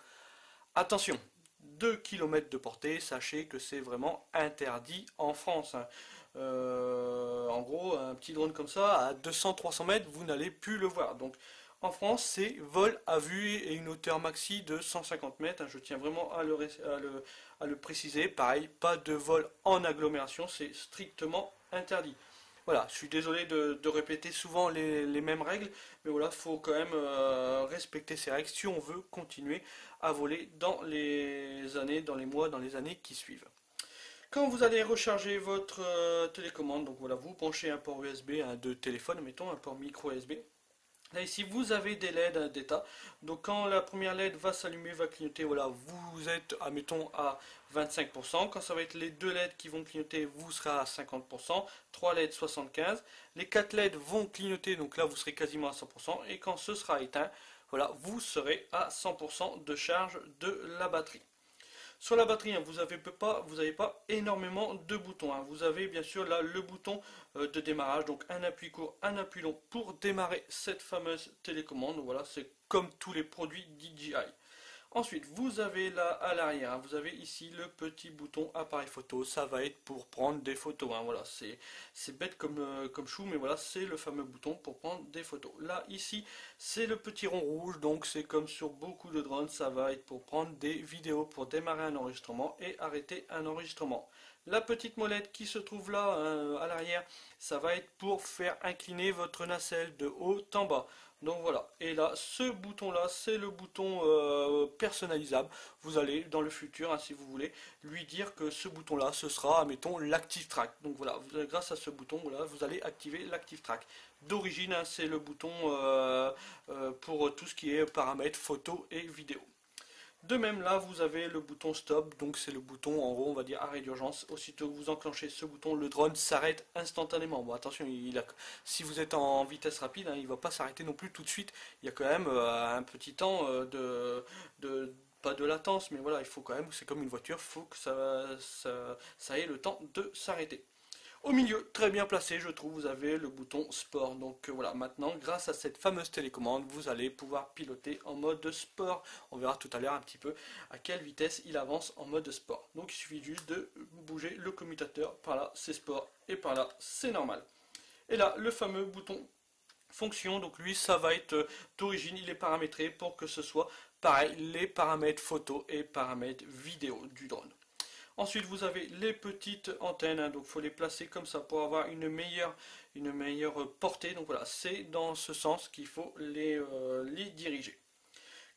Attention, 2 km de portée, sachez que c'est vraiment interdit en France. Hein. En gros, un petit drone comme ça, à 200-300 mètres, vous n'allez plus le voir. Donc en France, c'est vol à vue et une hauteur maxi de 150 mètres. Hein. Je tiens vraiment à le préciser. Pareil, pas de vol en agglomération, c'est strictement interdit. Voilà, je suis désolé de répéter souvent les mêmes règles, mais voilà, il faut quand même respecter ces règles si on veut continuer à voler dans les années, dans les mois, dans les années qui suivent. Quand vous allez recharger votre télécommande, donc voilà, vous branchez un port USB de téléphone, mettons un port micro USB. Là ici vous avez des LED d'état, donc quand la première LED va s'allumer, va clignoter, voilà, vous êtes, admettons, à 25%, quand ça va être les deux LED qui vont clignoter, vous serez à 50%, 3 LED 75%, les 4 LED vont clignoter, donc là vous serez quasiment à 100%, et quand ce sera éteint, voilà, vous serez à 100% de charge de la batterie. Sur la batterie, hein, vous n'avez pas énormément de boutons. Hein. Vous avez bien sûr là le bouton de démarrage, donc un appui court, un appui long pour démarrer cette fameuse télécommande. Voilà, c'est comme tous les produits DJI. Ensuite, vous avez là à l'arrière, vous avez ici le petit bouton appareil photo. Ça va être pour prendre des photos. Hein. Voilà, c'est bête comme chou, mais voilà, c'est le fameux bouton pour prendre des photos. Là, ici, c'est le petit rond rouge. Donc, c'est comme sur beaucoup de drones, ça va être pour prendre des vidéos, pour démarrer un enregistrement et arrêter un enregistrement. La petite molette qui se trouve là à l'arrière, ça va être pour faire incliner votre nacelle de haut en bas. Donc voilà, et là, ce bouton-là, c'est le bouton personnalisable. Vous allez, dans le futur, hein, si vous voulez, lui dire que ce bouton-là, ce sera, mettons, l'Active Track. Donc voilà, grâce à ce bouton, voilà, vous allez activer l'Active Track. D'origine, hein, c'est le bouton pour tout ce qui est paramètres, photos et vidéo. De même là vous avez le bouton stop, donc c'est le bouton en gros on va dire arrêt d'urgence. Aussitôt que vous enclenchez ce bouton, le drone s'arrête instantanément. Bon attention, si vous êtes en vitesse rapide, hein, il ne va pas s'arrêter non plus tout de suite. Il y a quand même un petit temps pas de latence, mais voilà, il faut quand même, c'est comme une voiture, il faut que ça ait le temps de s'arrêter. Au milieu, très bien placé, je trouve, vous avez le bouton sport. Donc voilà, maintenant, grâce à cette fameuse télécommande, vous allez pouvoir piloter en mode sport. On verra tout à l'heure un petit peu à quelle vitesse il avance en mode sport. Donc il suffit juste de bouger le commutateur. Par là, c'est sport et par là, c'est normal. Et là, le fameux bouton fonction, donc lui, ça va être d'origine, il est paramétré pour que ce soit pareil, les paramètres photo et paramètres vidéo du drone. Ensuite, vous avez les petites antennes, hein, donc il faut les placer comme ça pour avoir une meilleure portée. Donc voilà, c'est dans ce sens qu'il faut les diriger.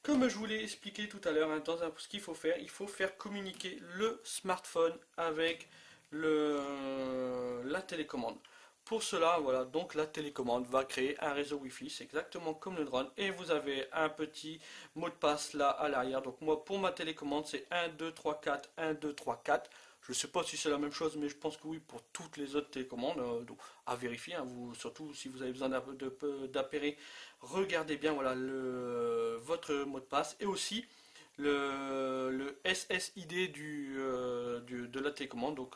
Comme je vous l'ai expliqué tout à l'heure, hein, ce qu'il faut faire, il faut faire communiquer le smartphone avec la télécommande. Pour cela, voilà, donc la télécommande va créer un réseau Wi-Fi, c'est exactement comme le drone, et vous avez un petit mot de passe là à l'arrière. Donc moi, pour ma télécommande, c'est 1, 2, 3, 4, 1, 2, 3, 4. Je ne sais pas si c'est la même chose, mais je pense que oui pour toutes les autres télécommandes. Donc à vérifier, hein, surtout si vous avez besoin d'appairer, regardez bien voilà, votre mot de passe, et aussi le SSID de la télécommande, donc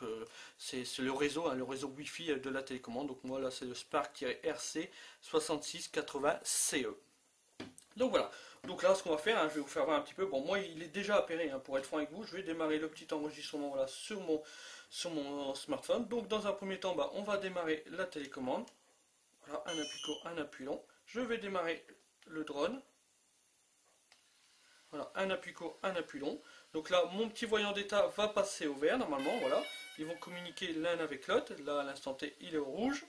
c'est le réseau, hein, le réseau Wi-Fi de la télécommande. Donc moi là c'est le Spark-RC6680CE. Donc voilà, donc là ce qu'on va faire, hein, je vais vous faire voir un petit peu. Bon, moi il est déjà appairé, hein, pour être franc avec vous. Je vais démarrer le petit enregistrement voilà, sur mon smartphone. Donc dans un premier temps, on va démarrer la télécommande. Voilà, un appui court, un appui long. Je vais démarrer le drone. Voilà, un appui court, un appui long. Donc là, mon petit voyant d'état va passer au vert normalement. Voilà, ils vont communiquer l'un avec l'autre. Là, à l'instant T, il est au rouge.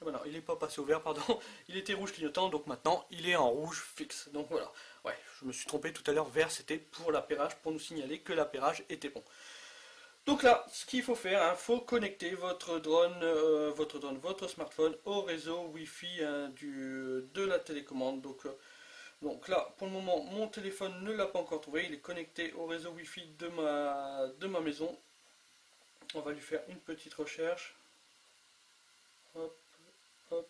Ah bah non, il n'est pas passé au vert, pardon. Il était rouge clignotant, donc maintenant il est en rouge fixe. Donc voilà. Ouais, je me suis trompé tout à l'heure. Vert, c'était pour l'appairage, pour nous signaler que l'appairage était bon. Donc là, ce qu'il faut faire, il faut connecter votre votre smartphone au réseau Wi-Fi hein, de la télécommande. Donc là, pour le moment, mon téléphone ne l'a pas encore trouvé. Il est connecté au réseau Wi-Fi de ma maison. On va lui faire une petite recherche. Hop, hop.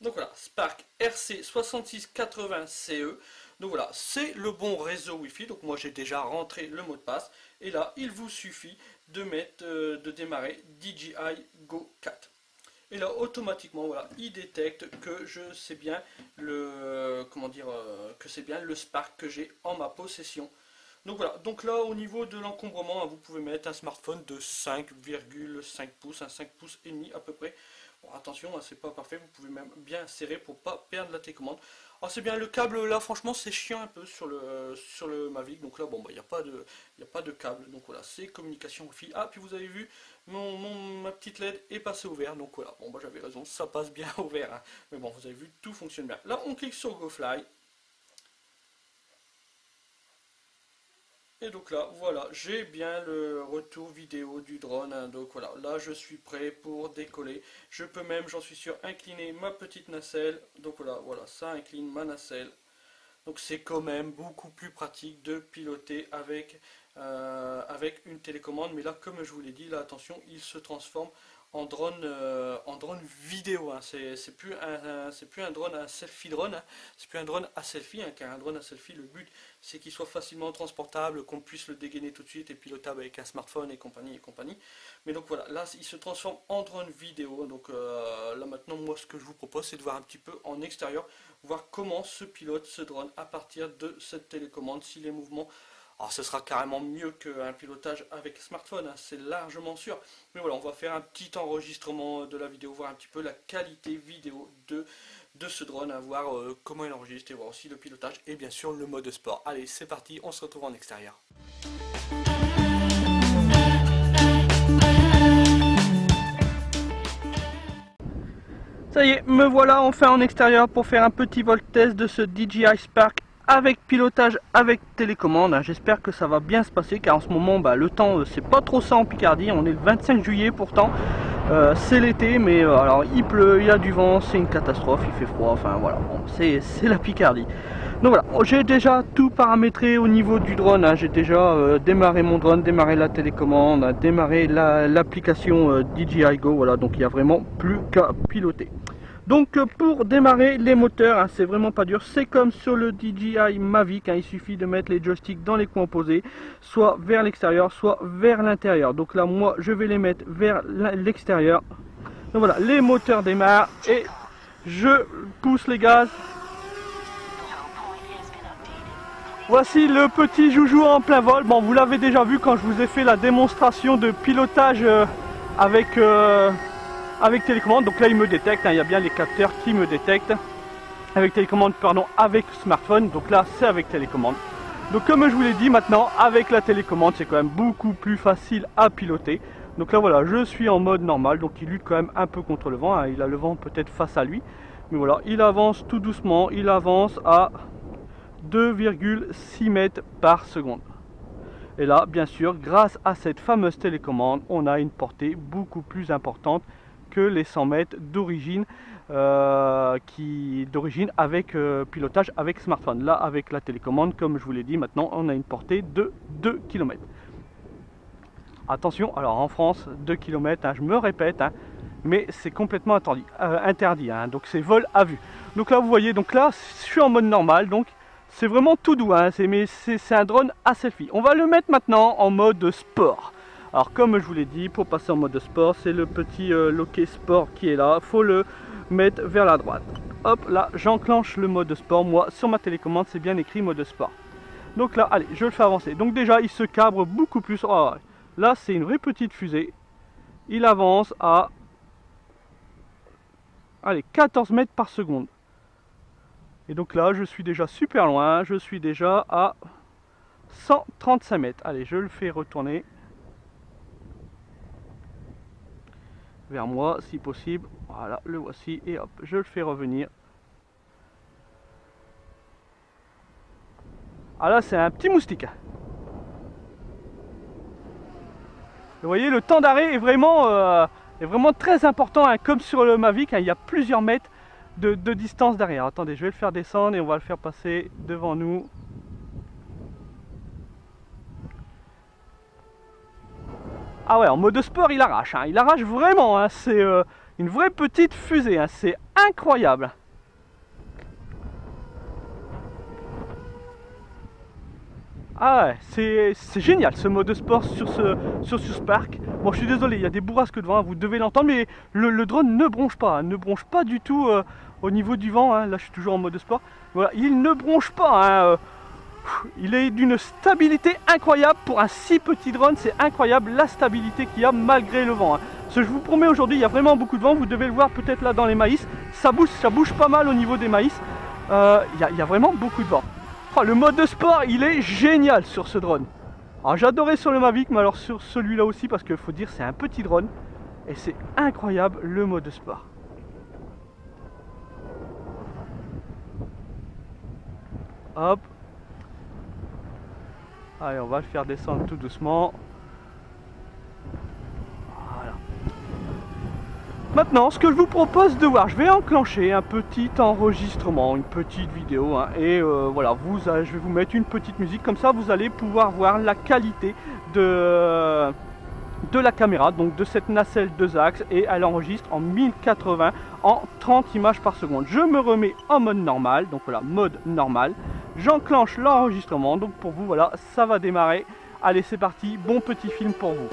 Donc voilà, Spark RC6680CE. Donc voilà, c'est le bon réseau Wi-Fi. Donc moi j'ai déjà rentré le mot de passe. Et là, il vous suffit de démarrer DJI Go 4. Et là, automatiquement, voilà, il détecte que je sais bien que c'est bien le Spark que j'ai en ma possession. Donc voilà, donc là au niveau de l'encombrement, hein, vous pouvez mettre un smartphone de 5,5 pouces, un 5 pouces et demi à peu près. Bon, attention, hein, c'est pas parfait, vous pouvez même bien serrer pour pas perdre la télécommande. Alors c'est bien, le câble là franchement c'est chiant un peu sur le Mavic, donc là bon bah il n'y a pas de câble, donc voilà, c'est communication Wi-Fi. Ah puis vous avez vu, ma petite LED est passée au vert, donc voilà, bon bah j'avais raison, ça passe bien au vert, hein. Mais bon vous avez vu, tout fonctionne bien. Là on clique sur GoFly. Et donc là, voilà, j'ai bien le retour vidéo du drone, hein. Donc voilà, là je suis prêt pour décoller. Je peux même, j'en suis sûr, incliner ma petite nacelle. Donc voilà, ça incline ma nacelle. Donc c'est quand même beaucoup plus pratique de piloter avec une télécommande. Mais là, comme je vous l'ai dit, là attention, il se transforme en drone vidéo, hein. C'est plus un drone, un selfie drone, hein. C'est plus un drone à selfie, hein, car un drone à selfie, le but c'est qu'il soit facilement transportable, qu'on puisse le dégainer tout de suite et pilotable avec un smartphone et compagnie. Mais donc voilà, là il se transforme en drone vidéo. Donc là maintenant, moi ce que je vous propose, c'est de voir un petit peu en extérieur, voir comment se pilote ce drone à partir de cette télécommande, si les mouvements... Alors ce sera carrément mieux qu'un pilotage avec smartphone, hein, c'est largement sûr. Mais voilà, on va faire un petit enregistrement de la vidéo, voir un petit peu la qualité vidéo de ce drone, à voir comment il enregistre et voir aussi le pilotage et bien sûr le mode sport. Allez, c'est parti, on se retrouve en extérieur. Ça y est, me voilà enfin en extérieur pour faire un petit vol test de ce DJI Spark avec pilotage avec télécommande. J'espère que ça va bien se passer, car en ce moment le temps c'est pas trop ça en Picardie. On est le 25 juillet pourtant, c'est l'été, mais alors il pleut, il y a du vent, c'est une catastrophe, il fait froid, enfin voilà, bon, c'est la Picardie. Donc voilà, j'ai déjà tout paramétré au niveau du drone, hein. J'ai déjà démarré mon drone, démarré la télécommande, démarré l'application DJI Go, voilà, donc il n'y a vraiment plus qu'à piloter. Donc pour démarrer les moteurs, hein, c'est vraiment pas dur, c'est comme sur le DJI Mavic, hein, il suffit de mettre les joysticks dans les coins opposés, soit vers l'extérieur, soit vers l'intérieur. Donc là moi je vais les mettre vers l'extérieur. Donc voilà, les moteurs démarrent et je pousse les gaz. Voici le petit joujou en plein vol. Bon, vous l'avez déjà vu quand je vous ai fait la démonstration de pilotage avec télécommande. Donc là il me détecte, hein, il y a bien les capteurs qui me détectent. Avec télécommande, pardon, avec smartphone. Donc là c'est avec télécommande. Donc comme je vous l'ai dit, maintenant avec la télécommande c'est quand même beaucoup plus facile à piloter. Donc là voilà, je suis en mode normal, donc il lutte quand même un peu contre le vent, hein. Il a le vent peut-être face à lui, mais voilà, il avance tout doucement, il avance à 2,6 mètres par seconde. Et là bien sûr, grâce à cette fameuse télécommande, on a une portée beaucoup plus importante que les 100 mètres d'origine, avec pilotage avec smartphone. Là avec la télécommande, comme je vous l'ai dit, maintenant on a une portée de 2 km. Attention, alors en France 2 km, hein, je me répète, hein, mais c'est complètement interdit, hein, donc c'est vol à vue. Donc là vous voyez, donc là je suis en mode normal, donc c'est vraiment tout doux, hein, c'est un drone à selfie. On va le mettre maintenant en mode sport. Alors comme je vous l'ai dit, pour passer en mode sport, c'est le petit loquet sport qui est là, il faut le mettre vers la droite. Hop, là j'enclenche le mode sport. Moi sur ma télécommande c'est bien écrit mode sport. Donc là, allez, je le fais avancer. Donc déjà il se cabre beaucoup plus. Oh, là c'est une vraie petite fusée. Il avance à 14 mètres par seconde. Et donc là je suis déjà super loin, je suis déjà à 135 mètres. Allez, je le fais retourner vers moi si possible. Voilà, le voici et hop, je le fais revenir. Ah là c'est un petit moustique. Vous voyez, le temps d'arrêt est vraiment très important, hein, comme sur le Mavic, hein, il y a plusieurs mètres de distance derrière. Attendez, je vais le faire descendre et on va le faire passer devant nous. Ah ouais, en mode sport il arrache, hein, il arrache vraiment, hein, c'est une vraie petite fusée, hein, c'est incroyable. Ah ouais, c'est génial ce mode sport sur ce Spark. Bon, je suis désolé, il y a des bourrasques de vent, hein, vous devez l'entendre, mais le drone ne bronche pas, hein, ne bronche pas du tout au niveau du vent, hein. Là je suis toujours en mode sport. Voilà, il ne bronche pas, hein, il est d'une stabilité incroyable pour un si petit drone, c'est incroyable la stabilité qu'il y a malgré le vent, hein. Ce que je vous promets aujourd'hui, il y a vraiment beaucoup de vent, vous devez le voir peut-être là dans les maïs, ça bouge pas mal au niveau des maïs. y a vraiment beaucoup de vent. Oh, le mode de sport, il est génial sur ce drone. Alors j'adorais sur le Mavic, mais alors sur celui-là aussi, parce qu'il faut dire c'est un petit drone. Et c'est incroyable le mode de sport. Hop. Allez, on va le faire descendre tout doucement. Voilà. Maintenant, ce que je vous propose de voir, je vais enclencher un petit enregistrement, une petite vidéo, hein, et voilà, je vais vous mettre une petite musique, comme ça vous allez pouvoir voir la qualité de la caméra, donc de cette nacelle 2 axes, et elle enregistre en 1080 en 30 images par seconde. Je me remets en mode normal, donc voilà, mode normal. J'enclenche l'enregistrement, donc pour vous, voilà, ça va démarrer. Allez, c'est parti, bon petit film pour vous.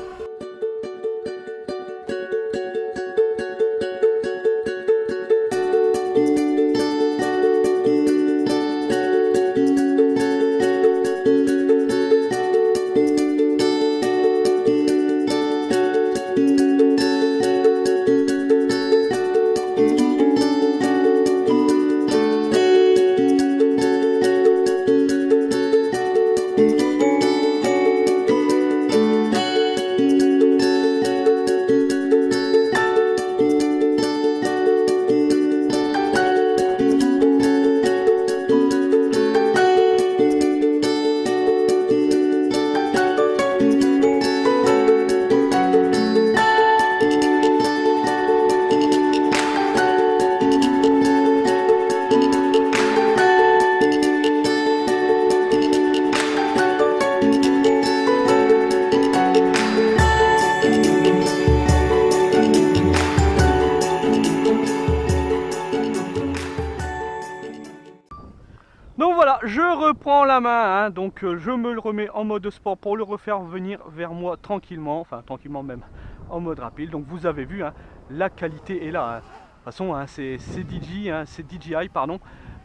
Donc voilà, je reprends la main, hein, donc je me le remets en mode sport pour le refaire venir vers moi tranquillement, enfin tranquillement même en mode rapide. Donc vous avez vu, hein, la qualité est là, hein. De toute façon, hein, c'est DJI, pardon.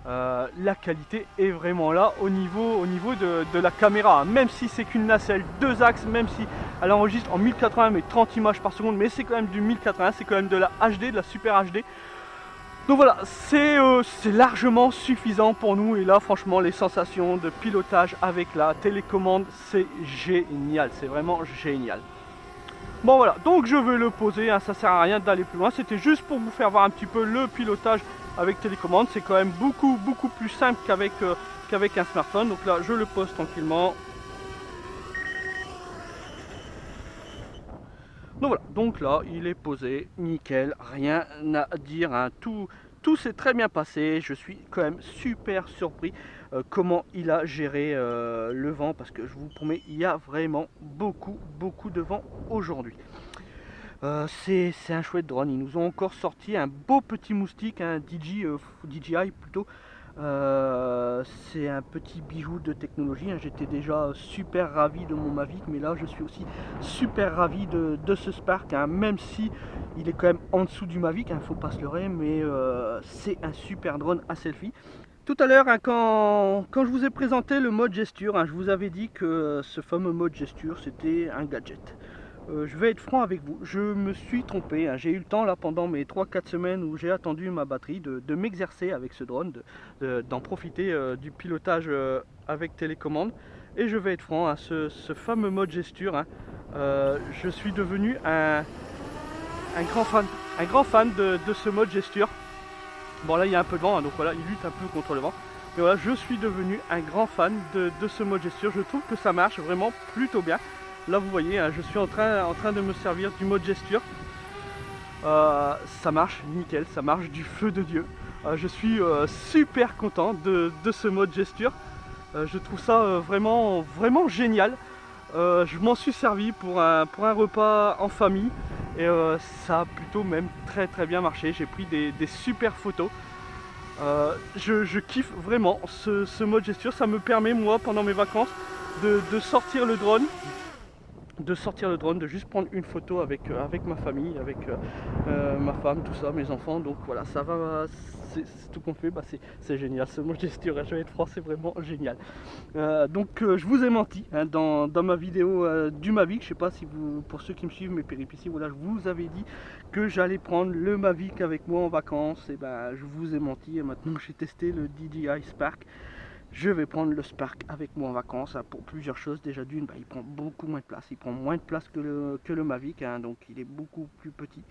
La qualité est vraiment là au niveau de la caméra, hein. Même si c'est qu'une nacelle 2 axes, même si elle enregistre en 1080 mais 30 images par seconde, mais c'est quand même du 1080, c'est quand même de la HD, de la super HD. Donc voilà, c'est largement suffisant pour nous, et là franchement les sensations de pilotage avec la télécommande, c'est génial, c'est vraiment génial. Bon voilà, donc je vais le poser, hein, ça sert à rien d'aller plus loin, c'était juste pour vous faire voir un petit peu le pilotage avec télécommande. C'est quand même beaucoup plus simple qu'avec un smartphone. Donc là je le pose tranquillement. Donc voilà, donc là il est posé, nickel, rien à dire, hein. Tout s'est très bien passé. Je suis quand même super surpris comment il a géré le vent, parce que je vous promets, il y a vraiment beaucoup de vent aujourd'hui. C'est un chouette drone. Ils nous ont encore sorti un beau petit moustique, un DJI plutôt. C'est un petit bijou de technologie, hein. J'étais déjà super ravi de mon Mavic, mais là je suis aussi super ravi de ce Spark, hein. Même si il est quand même en dessous du Mavic, hein, faut pas se leurrer, mais c'est un super drone à selfie. Tout à l'heure, hein, quand je vous ai présenté le mode gesture, hein, je vous avais dit que ce fameux mode gesture c'était un gadget. Je vais être franc avec vous, je me suis trompé, hein. J'ai eu le temps là pendant mes 3-4 semaines où j'ai attendu ma batterie de m'exercer avec ce drone, d'en profiter du pilotage avec télécommande. Et je vais être franc, hein, ce fameux mode gesture, hein, je suis devenu un grand fan de ce mode gesture. Bon là il y a un peu de vent, hein, donc voilà, il lutte un peu contre le vent. Mais voilà, je suis devenu un grand fan de ce mode gesture. Je trouve que ça marche vraiment plutôt bien. Là vous voyez, hein, je suis en train de me servir du mode gesture. Ça marche nickel, ça marche du feu de Dieu. Je suis super content de ce mode gesture. Je trouve ça vraiment génial. Je m'en suis servi pour un repas en famille, et ça a plutôt même très bien marché. J'ai pris des super photos. Je kiffe vraiment ce mode gesture. Ça me permet, moi, pendant mes vacances, de sortir le drone de sortir le drone, de juste prendre une photo avec, avec ma famille, avec ma femme, tout ça, mes enfants. Donc voilà, ça va, c'est tout qu'on fait, bah, c'est génial. Ce mot gesture, je vais être franc, c'est vraiment génial. Je vous ai menti hein, dans ma vidéo du Mavic. Je sais pas si vous, pour ceux qui me suivent mes péripéties, voilà, je vous avais dit que j'allais prendre le Mavic avec moi en vacances. Et ben, je vous ai menti. Et maintenant, j'ai testé le DJI Spark. Je vais prendre le Spark avec moi en vacances hein, pour plusieurs choses. Déjà d'une, bah, il prend beaucoup moins de place. Il prend moins de place que le Mavic, hein, donc il est beaucoup plus petit.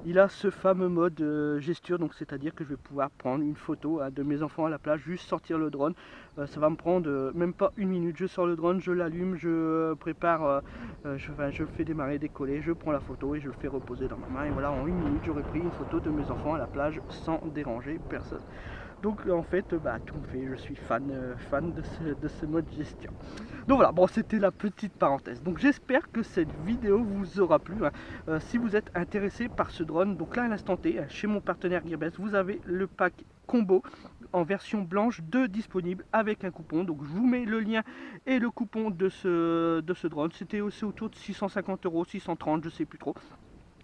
Il a ce fameux mode gesture, donc c'est-à-dire que je vais pouvoir prendre une photo hein, de mes enfants à la plage, juste sortir le drone. Ça va me prendre même pas une minute. Je sors le drone, je l'allume, je prépare, je fais démarrer, décoller, je prends la photo et je le fais reposer dans ma main. Et voilà, en une minute, j'aurais pris une photo de mes enfants à la plage sans déranger personne. Donc en fait, bah, tout me fait, je suis fan de ce mode gestion. Donc voilà, bon, c'était la petite parenthèse. Donc j'espère que cette vidéo vous aura plu. Hein. Si vous êtes intéressé par ce drone, donc là à l'instant T, chez mon partenaire Gearbest, vous avez le pack combo en version blanche 2 disponible avec un coupon. Donc je vous mets le lien et le coupon de ce drone. C'était aussi autour de 650 €, 630, je sais plus trop.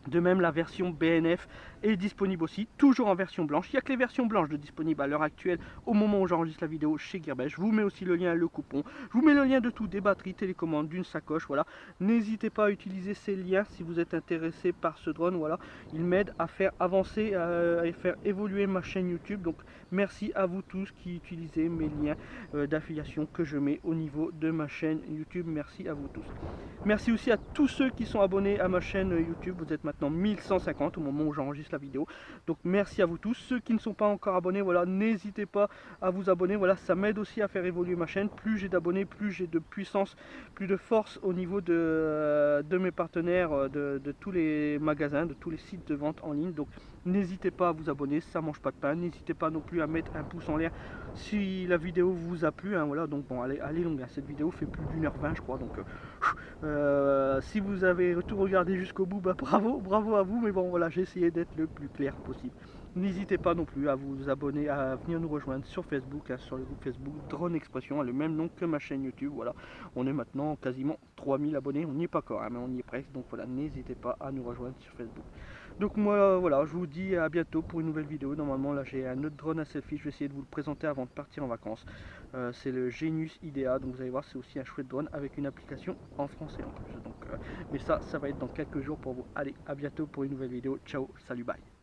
De même, la version BNF est disponible aussi, toujours en version blanche. Il n'y a que les versions blanches de disponibles à l'heure actuelle, au moment où j'enregistre la vidéo chez Gearbest. Je vous mets aussi le lien, le coupon. Je vous mets le lien de tout, des batteries, télécommande, d'une sacoche, voilà. N'hésitez pas à utiliser ces liens si vous êtes intéressé par ce drone, voilà. Il m'aide à faire avancer, à faire évoluer ma chaîne YouTube. Donc, merci à vous tous qui utilisez mes liens d'affiliation que je mets au niveau de ma chaîne YouTube. Merci à vous tous. Merci aussi à tous ceux qui sont abonnés à ma chaîne YouTube. Vous êtes maintenant 1150 au moment où j'enregistre la vidéo. Donc merci à vous tous. Ceux qui ne sont pas encore abonnés, voilà, n'hésitez pas à vous abonner. Voilà, ça m'aide aussi à faire évoluer ma chaîne. Plus j'ai d'abonnés, plus j'ai de puissance, plus de force au niveau de mes partenaires, de tous les magasins, de tous les sites de vente en ligne. Donc n'hésitez pas à vous abonner, ça mange pas de pain. N'hésitez pas non plus à mettre un pouce en l'air si la vidéo vous a plu. Hein, voilà, donc bon, elle est longue. Hein, cette vidéo fait plus d'1h20 je crois. Donc si vous avez tout regardé jusqu'au bout, bah, bravo à vous, mais bon voilà, j'ai essayé d'être le plus clair possible. N'hésitez pas non plus à vous abonner, à venir nous rejoindre sur Facebook, hein, sur le groupe Facebook Drone Expression, hein, le même nom que ma chaîne YouTube. Voilà, on est maintenant quasiment 3000 abonnés, on n'y est pas encore, hein, mais on y est presque, donc voilà, n'hésitez pas à nous rejoindre sur Facebook. Donc moi voilà, je vous dis à bientôt pour une nouvelle vidéo. Normalement là j'ai un autre drone à selfie, je vais essayer de vous le présenter avant de partir en vacances. C'est le Genius IDEA, donc vous allez voir, c'est aussi un chouette drone avec une application en français en plus. Donc, mais ça va être dans quelques jours pour vous. Allez, à bientôt pour une nouvelle vidéo. Ciao, salut, bye.